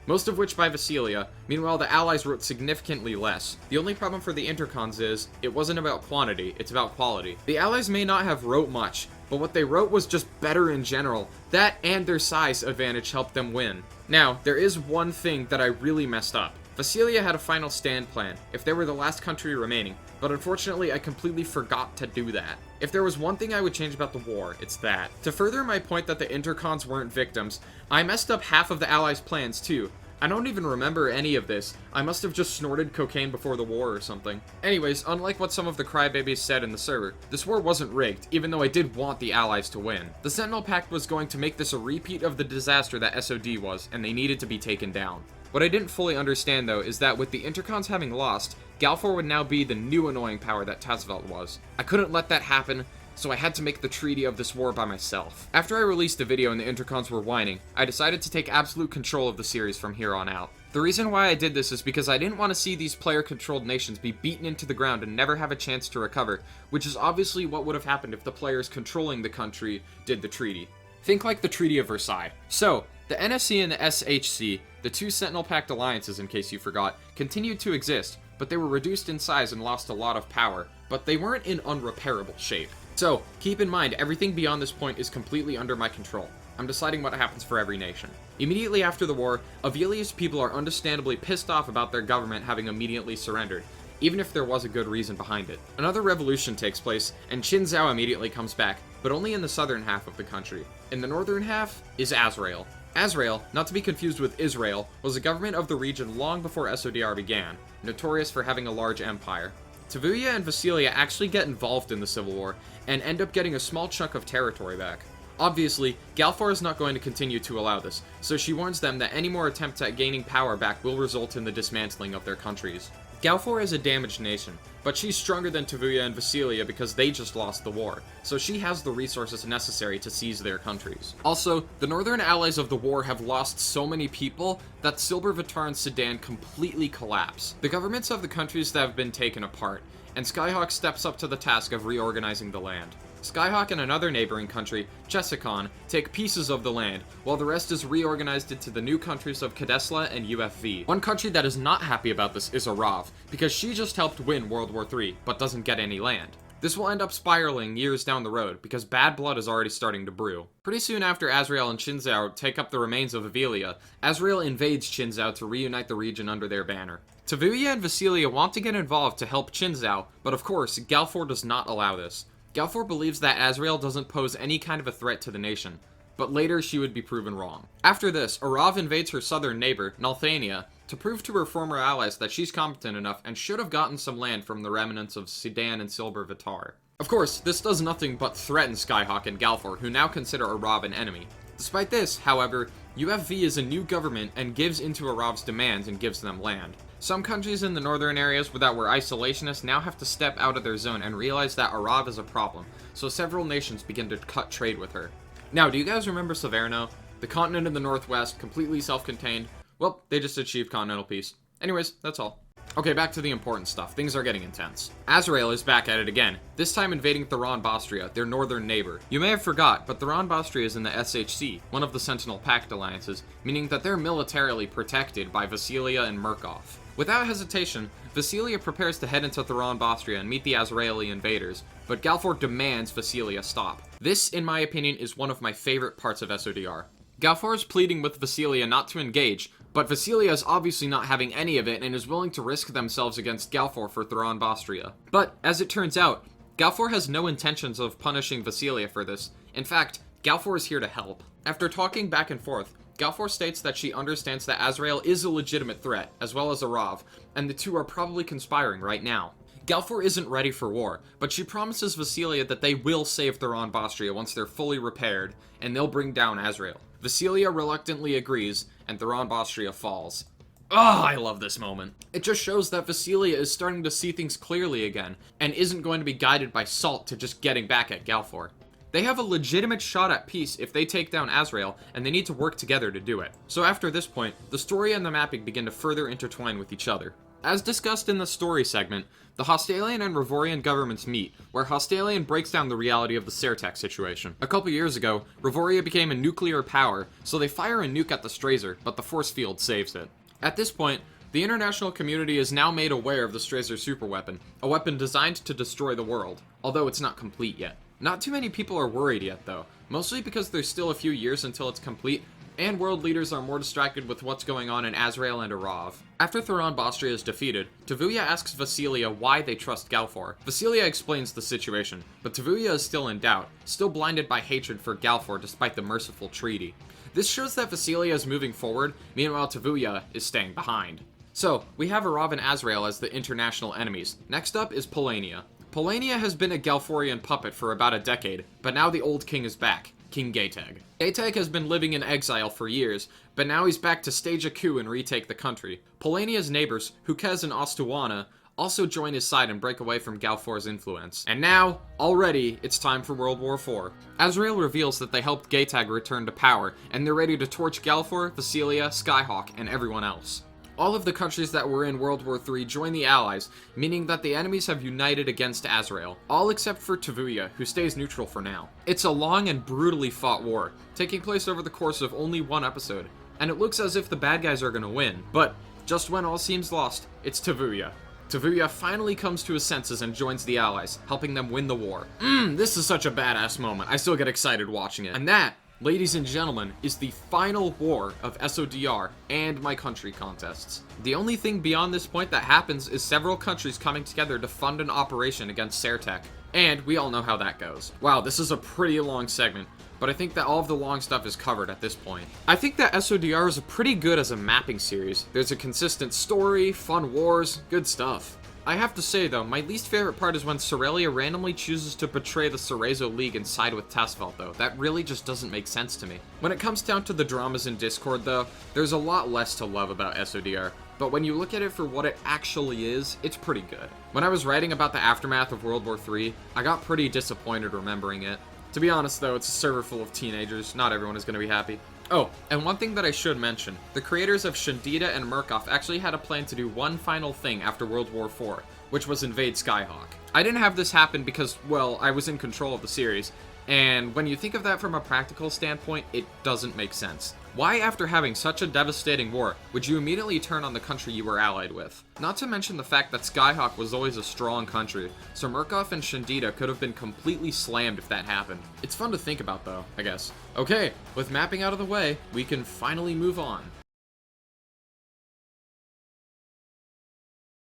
A: most of which by Vasilia. Meanwhile, the Allies wrote significantly less. The only problem for the Intercons is, it wasn't about quantity, it's about quality. The Allies may not have wrote much, but what they wrote was just better in general. That and their size advantage helped them win. Now, there is one thing that I really messed up. Vasilia had a final stand plan, if they were the last country remaining, but unfortunately I completely forgot to do that. If there was one thing I would change about the war, it's that. To further my point that the Intercons weren't victims, I messed up half of the Allies' plans too. I don't even remember any of this. I must have just snorted cocaine before the war or something. Anyways, unlike what some of the crybabies said in the server, this war wasn't rigged, even though I did want the Allies to win. The Sentinel Pact was going to make this a repeat of the disaster that SOD was, and they needed to be taken down. What I didn't fully understand though is that with the Intercons having lost, Galfor would now be the new annoying power that Tasvelt was. I couldn't let that happen, so I had to make the treaty of this war by myself. After I released the video and the Intercons were whining, I decided to take absolute control of the series from here on out. The reason why I did this is because I didn't want to see these player-controlled nations be beaten into the ground and never have a chance to recover, which is obviously what would have happened if the players controlling the country did the treaty. Think like the Treaty of Versailles. So, the NSC and the SHC, the 2 Sentinel Pact alliances in case you forgot, continued to exist, but they were reduced in size and lost a lot of power, but they weren't in unrepairable shape. So, keep in mind, everything beyond this point is completely under my control. I'm deciding what happens for every nation. Immediately after the war, Avelia's people are understandably pissed off about their government having immediately surrendered, even if there was a good reason behind it. Another revolution takes place, and Qinzhou immediately comes back, but only in the southern half of the country. In the northern half is Azrael. Azrael, not to be confused with Israel, was a government of the region long before SODR began, notorious for having a large empire. Tavuya and Vasilia actually get involved in the civil war, and end up getting a small chunk of territory back. Obviously, Galfor is not going to continue to allow this, so she warns them that any more attempts at gaining power back will result in the dismantling of their countries. Galfor is a damaged nation, but she's stronger than Tavuya and Vasilia because they just lost the war, so she has the resources necessary to seize their countries. Also, the northern allies of the war have lost so many people that Silber Vitar and Sedan completely collapse. The governments of the countries that have been taken apart, and Skyhawk steps up to the task of reorganizing the land. Skyhawk and another neighboring country, Chesikon, take pieces of the land, while the rest is reorganized into the new countries of Kadesla and UFV. One country that is not happy about this is Arav, because she just helped win World War III, but doesn't get any land. This will end up spiraling years down the road, because bad blood is already starting to brew. Pretty soon after Azrael and Qinzhou take up the remains of Avelia, Azrael invades Qinzhou to reunite the region under their banner. Tavuya and Vasilia want to get involved to help Qinzhou, but of course, Galfor does not allow this. Galfor believes that Azrael doesn't pose any kind of a threat to the nation, but later she would be proven wrong. After this, Arav invades her southern neighbor, Nalthania, to prove to her former allies that she's competent enough and should have gotten some land from the remnants of Sedan and Silber Vitar. Of course, this does nothing but threaten Skyhawk and Galfor, who now consider Arav an enemy. Despite this, however, UFV is a new government and gives into Arav's demands and gives them land. Some countries in the northern areas that were isolationists now have to step out of their zone and realize that Arav is a problem, so several nations begin to cut trade with her. Now, do you guys remember Severno? The continent in the northwest, completely self-contained? Well, they just achieved continental peace. Anyways, that's all. Okay, back to the important stuff. Things are getting intense. Azrael is back at it again, this time invading Theron-Bostria, their northern neighbor. You may have forgot, but Theron-Bostria is in the SHC, one of the Sentinel Pact alliances, meaning that they're militarily protected by Vasilia and Murkoff. Without hesitation, Vasilia prepares to head into Theron-Bostria and meet the Azraeli invaders, but Galfor demands Vasilia stop. This, in my opinion, is one of my favorite parts of SODR. Galfor is pleading with Vasilia not to engage, but Vasilia is obviously not having any of it and is willing to risk themselves against Galfor for Theron-Bostria. But, as it turns out, Galfor has no intentions of punishing Vasilia for this. In fact, Galfor is here to help. After talking back and forth, Galfor states that she understands that Azrael is a legitimate threat, as well as Arav, and the two are probably conspiring right now. Galfor isn't ready for war, but she promises Vasilia that they will save Theron-Bostria once they're fully repaired, and they'll bring down Azrael. Vasilia reluctantly agrees, and Theron-Bostria falls. I love this moment. It just shows that Vasilia is starting to see things clearly again, and isn't going to be guided by salt to just getting back at Galfor. They have a legitimate shot at peace if they take down Azrael, and they need to work together to do it. So after this point, the story and the mapping begin to further intertwine with each other. As discussed in the story segment, the Hostalian and Revorian governments meet, where Hostalian breaks down the reality of the Sertec situation. A couple years ago, Revoria became a nuclear power, so they fire a nuke at the Strazer, but the force field saves it. At this point, the international community is now made aware of the Strazer superweapon, a weapon designed to destroy the world, although it's not complete yet. Not too many people are worried yet though, mostly because there's still a few years until it's complete, and world leaders are more distracted with what's going on in Azrael and Arav. After Theron-Bostria is defeated, Tavuya asks Vasilia why they trust Galfor. Vasilia explains the situation, but Tavuya is still in doubt, still blinded by hatred for Galfor despite the merciful treaty. This shows that Vasilia is moving forward, meanwhile Tavuya is staying behind. So, we have Arav and Azrael as the international enemies. Next up is Polania. Polania has been a Galforian puppet for about a decade, but now the old king is back. King Gaetag. Gaetag has been living in exile for years, but now he's back to stage a coup and retake the country. Polania's neighbors, Hukez and Ostuana, also join his side and break away from Galfor's influence. And now, already, it's time for World War IV. Azrael reveals that they helped Gaetag return to power, and they're ready to torch Galfor, Vasilia, Skyhawk, and everyone else. All of the countries that were in World War III join the Allies, meaning that the enemies have united against Azrael, all except for Tavuya, who stays neutral for now. It's a long and brutally fought war, taking place over the course of only one episode, and it looks as if the bad guys are gonna win. But, just when all seems lost, it's Tavuya. Tavuya finally comes to his senses and joins the Allies, helping them win the war. This is such a badass moment. I still get excited watching it. And that, ladies and gentlemen, is the final war of SODR and My Country contests. The only thing beyond this point that happens is several countries coming together to fund an operation against Sertec. And we all know how that goes. Wow, this is a pretty long segment, but I think that all of the long stuff is covered at this point. I think that SODR is pretty good as a mapping series. There's a consistent story, fun wars, good stuff. I have to say though, my least favorite part is when Sorelia randomly chooses to betray the Cerezo League and side with Tesfelt though. That really just doesn't make sense to me. When it comes down to the dramas in Discord though, there's a lot less to love about SODR. But when you look at it for what it actually is, it's pretty good. When I was writing about the aftermath of World War III, I got pretty disappointed remembering it. To be honest though, it's a server full of teenagers, not everyone is going to be happy. Oh, and one thing that I should mention, the creators of Shandita and Murkoff actually had a plan to do one final thing after World War IV, which was invade Skyhawk. I didn't have this happen because, well, I was in control of the series, and when you think of that from a practical standpoint, it doesn't make sense. Why, after having such a devastating war, would you immediately turn on the country you were allied with? Not to mention the fact that Skyhawk was always a strong country, so Murkoff and Shandita could have been completely slammed if that happened. It's fun to think about though, I guess. Okay, with mapping out of the way, we can finally move on.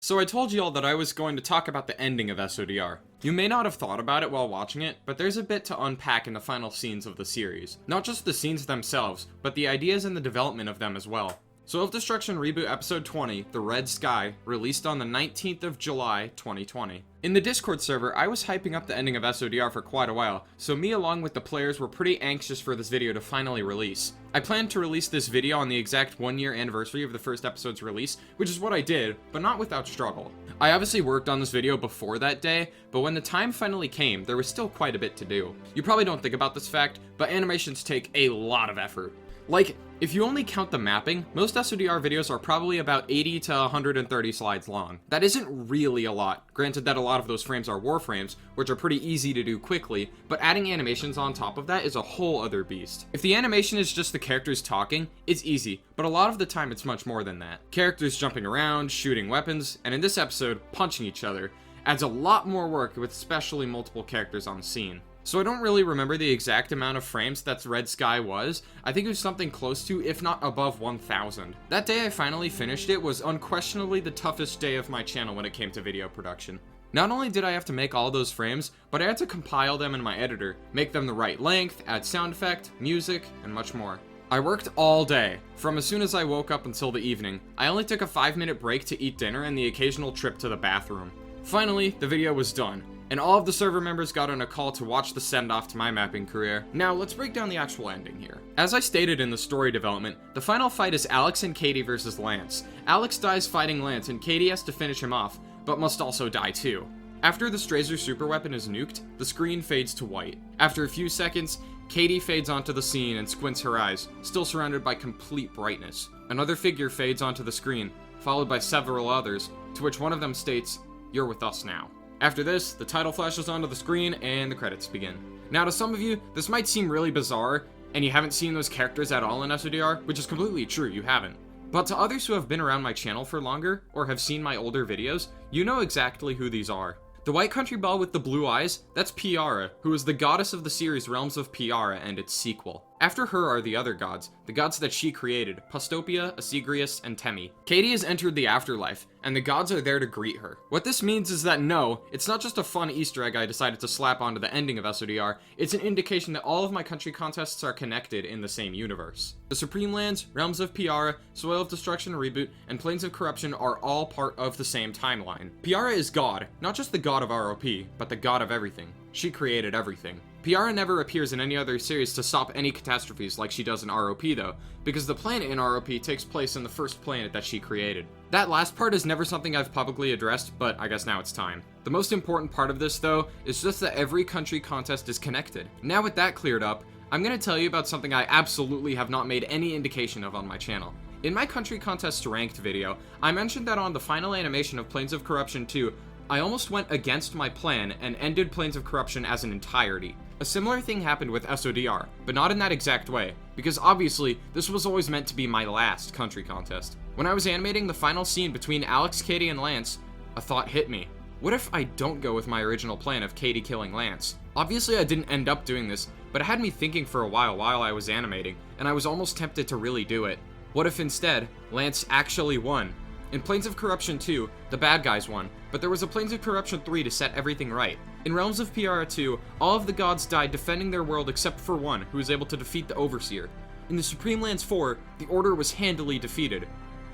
A: So I told y'all that I was going to talk about the ending of SODR. You may not have thought about it while watching it, but there's a bit to unpack in the final scenes of the series. Not just the scenes themselves, but the ideas and the development of them as well. Soil of Destruction Reboot Episode 20, The Red Sky, released on the 19th of July, 2020. In the Discord server, I was hyping up the ending of SODR for quite a while, so me along with the players were pretty anxious for this video to finally release. I planned to release this video on the exact 1-year anniversary of the first episode's release, which is what I did, but not without struggle. I obviously worked on this video before that day, but when the time finally came, there was still quite a bit to do. You probably don't think about this fact, but animations take a lot of effort. Like, if you only count the mapping, most SODR videos are probably about 80 to 130 slides long. That isn't really a lot, granted that a lot of those frames are warframes, which are pretty easy to do quickly, but adding animations on top of that is a whole other beast. If the animation is just the characters talking, it's easy, but a lot of the time it's much more than that. Characters jumping around, shooting weapons, and in this episode, punching each other, adds a lot more work with especially multiple characters on the scene. So I don't really remember the exact amount of frames that Red Sky was. I think it was something close to, if not above 1,000. That day I finally finished it was unquestionably the toughest day of my channel when it came to video production. Not only did I have to make all those frames, but I had to compile them in my editor, make them the right length, add sound effect, music, and much more. I worked all day, from as soon as I woke up until the evening. I only took a 5-minute break to eat dinner and the occasional trip to the bathroom. Finally, the video was done, and all of the server members got on a call to watch the send-off to my mapping career. Now, let's break down the actual ending here. As I stated in the story development, the final fight is Alex and Katie versus Lance. Alex dies fighting Lance, and Katie has to finish him off, but must also die too. After the Strazer superweapon is nuked, the screen fades to white. After a few seconds, Katie fades onto the scene and squints her eyes, still surrounded by complete brightness. Another figure fades onto the screen, followed by several others, to which one of them states, "You're with us now." After this, the title flashes onto the screen and the credits begin. Now to some of you, this might seem really bizarre, and you haven't seen those characters at all in SODR, which is completely true, you haven't. But to others who have been around my channel for longer, or have seen my older videos, you know exactly who these are. The white country ball with the blue eyes, that's Piara, who is the goddess of the series Realms of Piara and its sequel. After her are the other gods, the gods that she created, Pastopia, Asigrius, and Temi. Katie has entered the afterlife, and the gods are there to greet her. What this means is that no, it's not just a fun Easter egg I decided to slap onto the ending of SODR, it's an indication that all of my country contests are connected in the same universe. The Supreme Lands, Realms of Piara, Soil of Destruction Reboot, and Plains of Corruption are all part of the same timeline. Piara is God, not just the god of ROP, but the god of everything. She created everything. Piara never appears in any other series to stop any catastrophes like she does in ROP though, because the planet in ROP takes place in the first planet that she created. That last part is never something I've publicly addressed, but I guess now it's time. The most important part of this though, is just that every country contest is connected. Now with that cleared up, I'm gonna tell you about something I absolutely have not made any indication of on my channel. In my country contest ranked video, I mentioned that on the final animation of Plains of Corruption 2, I almost went against my plan and ended Plains of Corruption as an entirety. A similar thing happened with SODR, but not in that exact way, because obviously, this was always meant to be my last country contest. When I was animating the final scene between Alex, Katie, and Lance, a thought hit me. What if I don't go with my original plan of Katie killing Lance? Obviously I didn't end up doing this, but it had me thinking for a while I was animating, and I was almost tempted to really do it. What if instead, Lance actually won? In Plains of Corruption 2, the bad guys won, but there was a Plains of Corruption 3 to set everything right. In Realms of Piara 2, all of the gods died defending their world except for one, who was able to defeat the Overseer. In the Supreme Lands 4, the Order was handily defeated.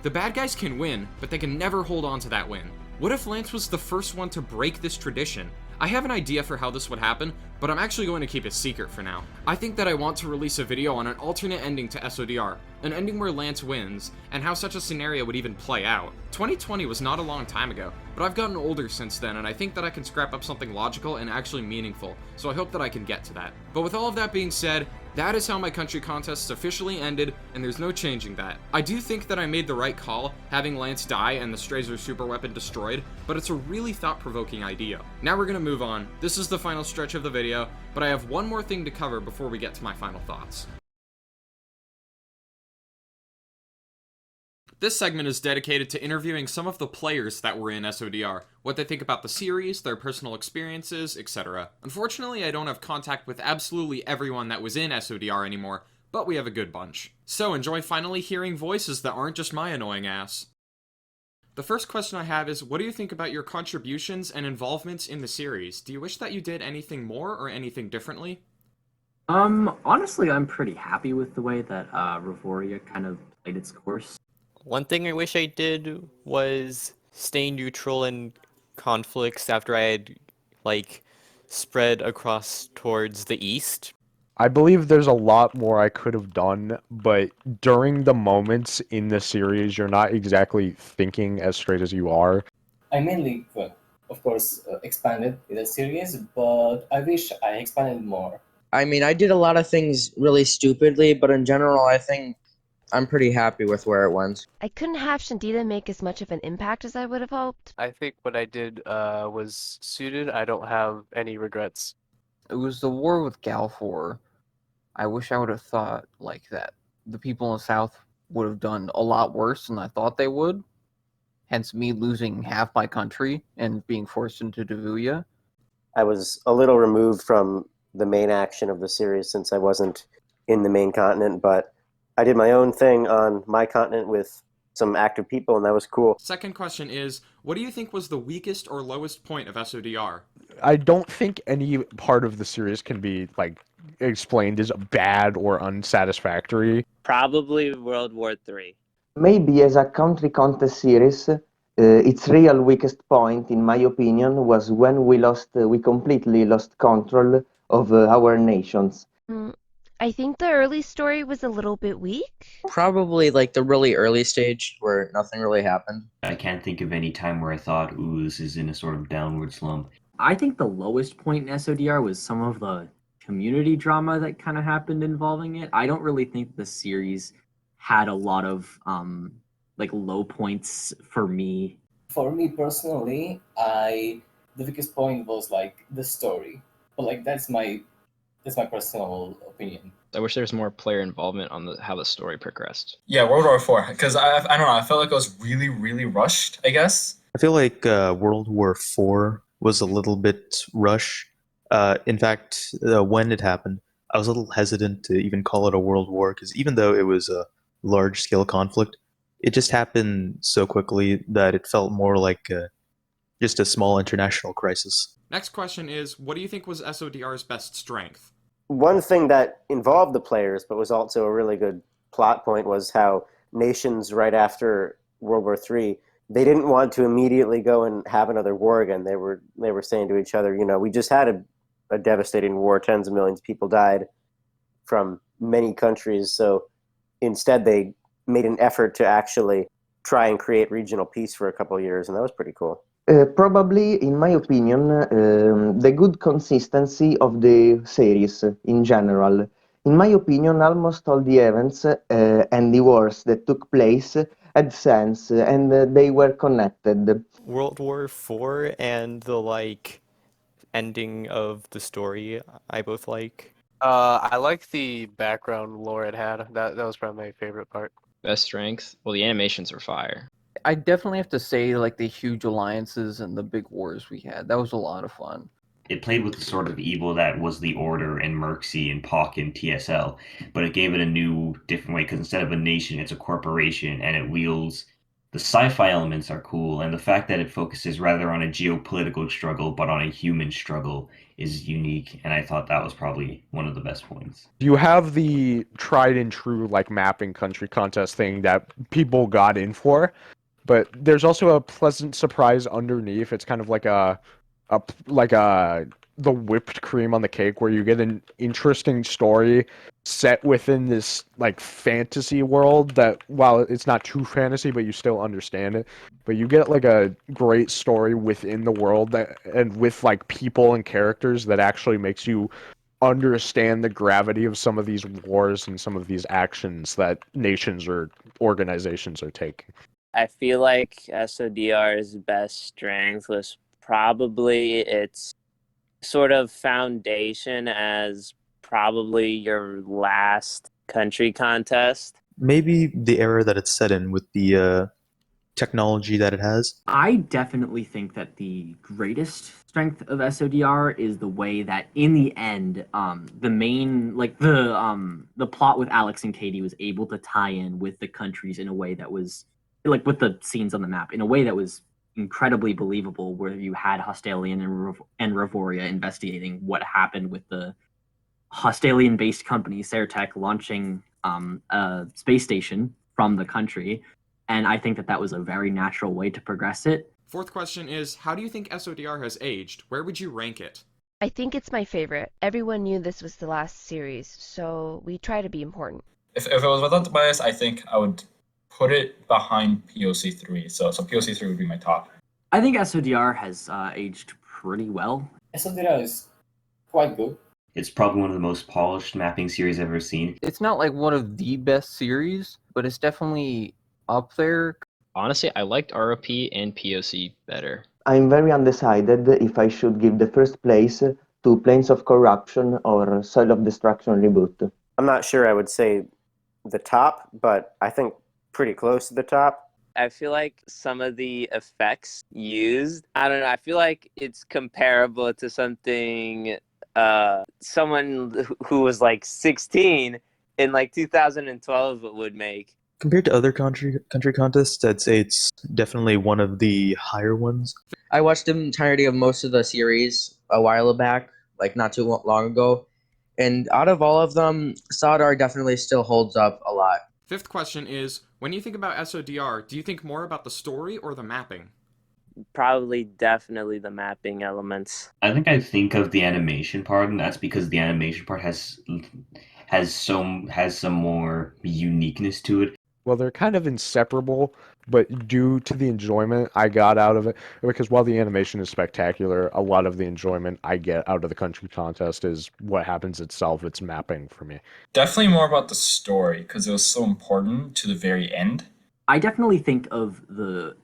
A: The bad guys can win, but they can never hold on to that win. What if Lance was the first one to break this tradition? I have an idea for how this would happen, but I'm actually going to keep it secret for now. I think that I want to release a video on an alternate ending to SODR, an ending where Lance wins, and how such a scenario would even play out. 2020 was not a long time ago, but I've gotten older since then, and I think that I can scrap up something logical and actually meaningful, so I hope that I can get to that. But with all of that being said, that is how my country contests officially ended, and there's no changing that. I do think that I made the right call, having Lance die and the Strazer super weapon destroyed, but it's a really thought-provoking idea. Now we're gonna move on. This is the final stretch of the video, but I have one more thing to cover before we get to my final thoughts. This segment is dedicated to interviewing some of the players that were in SODR, what they think about the series, their personal experiences, etc. Unfortunately, I don't have contact with absolutely everyone that was in SODR anymore, but we have a good bunch. So enjoy finally hearing voices that aren't just my annoying ass. The first question I have is, what do you think about your contributions and involvements in the series? Do you wish that you did anything more or anything differently?
B: Honestly, I'm pretty happy with the way that Vort-ee kind of played its course.
C: One thing I wish I did was stay neutral in conflicts after I had, spread across towards the east.
D: I believe there's a lot more I could have done, but during the moments in the series, you're not exactly thinking as straight as you are.
E: I mainly, well, of course, expanded in the series, but I wish I expanded more.
F: I mean, I did a lot of things really stupidly, but in general, I think I'm pretty happy with where it went.
G: I couldn't have Shandita make as much of an impact as I would have hoped.
H: I think what I did was suited. I don't have any regrets.
I: It was the war with Galfor. I wish I would have thought like that. The people in the South would have done a lot worse than I thought they would. Hence me losing half my country and being forced into Davuya.
J: I was a little removed from the main action of the series since I wasn't in the main continent, but I did my own thing on my continent with some active people, and that was cool.
A: Second question is, what do you think was the weakest or lowest point of SODR?
D: I don't think any part of the series can be, explained as bad or unsatisfactory.
K: Probably World War III.
L: Maybe as a country contest series, its real weakest point, in my opinion, was when we completely lost control of our nations.
G: I think the early story was a little bit weak.
F: Probably the really early stage where nothing really happened.
M: I can't think of any time where I thought, ooh, this is in a sort of downward slump.
B: I think the lowest point in SODR was some of the community drama that kind of happened involving it. I don't really think the series had a lot of low points for me.
E: For me personally, the biggest point was the story, but that's my personal opinion.
N: I wish there was more player involvement on how the story progressed.
O: Yeah, World War IV, because I don't know, I felt like it was really, really rushed, I guess.
P: I feel like World War IV was a little bit rush. In fact, when it happened, I was a little hesitant to even call it a world war, because even though it was a large-scale conflict, it just happened so quickly that it felt more like just a small international crisis.
A: Next question is, what do you think was SODR's best strength?
J: One thing that involved the players, but was also a really good plot point, was how nations right after World War III, they didn't want to immediately go and have another war again. They were saying to each other, we just had a devastating war. Tens of millions of people died from many countries. So instead, they made an effort to actually try and create regional peace for a couple of years, and that was pretty cool.
L: Probably, in my opinion, the good consistency of the series in general. In my opinion, almost all the events and the wars that took place had sense, and they were connected.
C: World War IV and the ending of the story I both like.
H: I like the background lore it had. That was probably my favorite part.
N: Best strength? Well, the animations were fire.
I: I definitely have to say the huge alliances and the big wars we had. That was a lot of fun.
M: It played with the sort of evil that was the Order and Merxy and POC and TSL, but it gave it a new, different way, because instead of a nation, it's a corporation, and it wields... The sci-fi elements are cool, and the fact that it focuses rather on a geopolitical struggle, but on a human struggle, is unique, and I thought that was probably one of the best points.
D: You have the tried and true, mapping country contest thing that people got in for, but there's also a pleasant surprise underneath. It's kind of like the whipped cream on the cake, where you get an interesting story set within this like fantasy world that, while it's not too fantasy, but you still understand it. But you get like a great story within the world that, and with like people and characters, that actually makes you understand the gravity of some of these wars and some of these actions that nations or organizations are taking.
K: I feel like SODR's best strength was probably its sort of foundation as probably your last country contest.
P: Maybe the era that it's set in with the technology that it has.
B: I definitely think that the greatest strength of SODR is the way that in the end, the main the plot with Alex and Katie was able to tie in with the countries in a way that was like with the scenes on the map in a way that was incredibly believable, where you had Hostalian and Revoria investigating what happened with the Hostalian-based company Ceretech launching a space station from the country. And I think that that was a very natural way to progress it.
A: Fourth question is, how do you think SODR has aged? Where would you rank it?
G: I think it's my favorite. Everyone knew this was the last series, so we try to be important.
O: If it was without the bias, I think I would put it behind POC3. So POC3 would be my top.
B: I think SODR has aged pretty well.
E: SODR is quite good.
M: It's probably one of the most polished mapping series I've ever seen.
I: It's not like one of the best series, but it's definitely up there.
N: Honestly, I liked ROP and POC better.
L: I'm very undecided if I should give the first place to Planes of Corruption or Soil of Destruction Reboot.
J: I'm not sure I would say the top, but I think pretty close to the top.
K: I feel like some of the effects used, I don't know, I feel like it's comparable to something someone who was like 16 in like 2012 would make.
P: Compared to other country contests, I'd say it's definitely one of the higher ones.
F: I watched the entirety of most of the series a while back, like not too long ago, and out of all of them, SODR definitely still holds up a lot.
A: Fifth question is, when you think about SODR, do you think more about the story or the mapping?
K: Probably definitely the mapping elements.
M: I think of the animation part, and that's because the animation part has some more uniqueness to it.
D: Well, they're kind of inseparable, but due to the enjoyment I got out of it, because while the animation is spectacular, a lot of the enjoyment I get out of the country contest is what happens itself. It's mapping for me.
O: Definitely more about the story, because it was so important to the very end.
B: I definitely think of the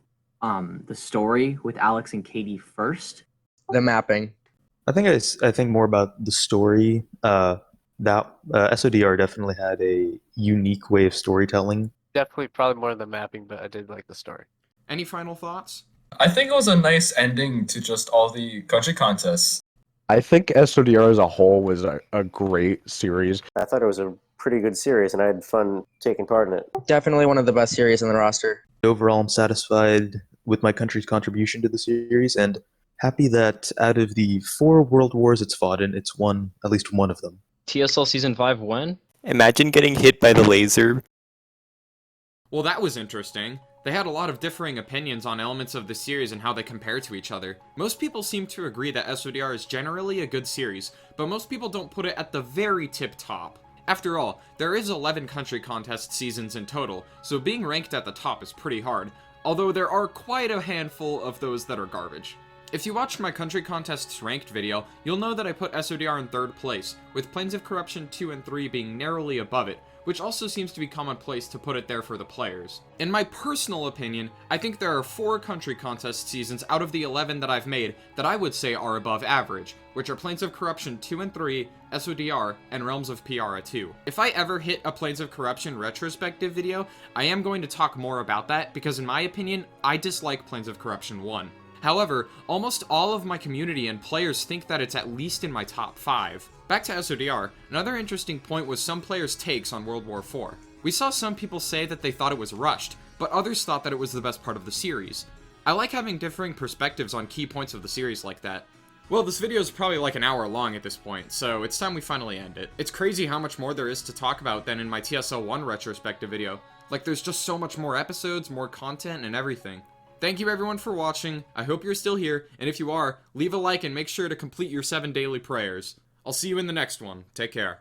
B: story with Alex and Katie first.
F: The mapping.
P: I think more about the story. That SODR definitely had a unique way of storytelling.
H: Definitely probably more than the mapping, but I did like the story.
A: Any final thoughts?
O: I think it was a nice ending to just all the country contests.
D: I think SODR as a whole was a great series.
J: I thought it was a pretty good series, and I had fun taking part in it.
F: Definitely one of the best series on the roster.
P: Overall, I'm satisfied with my country's contribution to the series, and happy that out of the 4 world wars it's fought in, it's won at least one of them.
N: TSL Season 5 when?
C: Imagine getting hit by the laser.
A: Well, that was interesting. They had a lot of differing opinions on elements of the series and how they compare to each other. Most people seem to agree that SODR is generally a good series, but most people don't put it at the very tip top. After all, there is 11 country contest seasons in total, so being ranked at the top is pretty hard, although there are quite a handful of those that are garbage. If you watched my country contests ranked video, you'll know that I put SODR in 3rd place, with Planes of Corruption 2 and 3 being narrowly above it, which also seems to be commonplace to put it there for the players. In my personal opinion, I think there are 4 country contest seasons out of the 11 that I've made that I would say are above average, which are Planes of Corruption 2 and 3, SODR, and Realms of Piara 2. If I ever hit a Planes of Corruption retrospective video, I am going to talk more about that because in my opinion, I dislike Planes of Corruption 1. However, almost all of my community and players think that it's at least in my top 5. Back to SODR, another interesting point was some players' takes on World War IV. We saw some people say that they thought it was rushed, but others thought that it was the best part of the series. I like having differing perspectives on key points of the series like that. Well, this video is probably like an hour long at this point, so it's time we finally end it. It's crazy how much more there is to talk about than in my TSL 1 retrospective video. Like, there's just so much more episodes, more content, and everything. Thank you everyone for watching. I hope you're still here, and if you are, leave a like and make sure to complete your 7 daily prayers. I'll see you in the next one. Take care.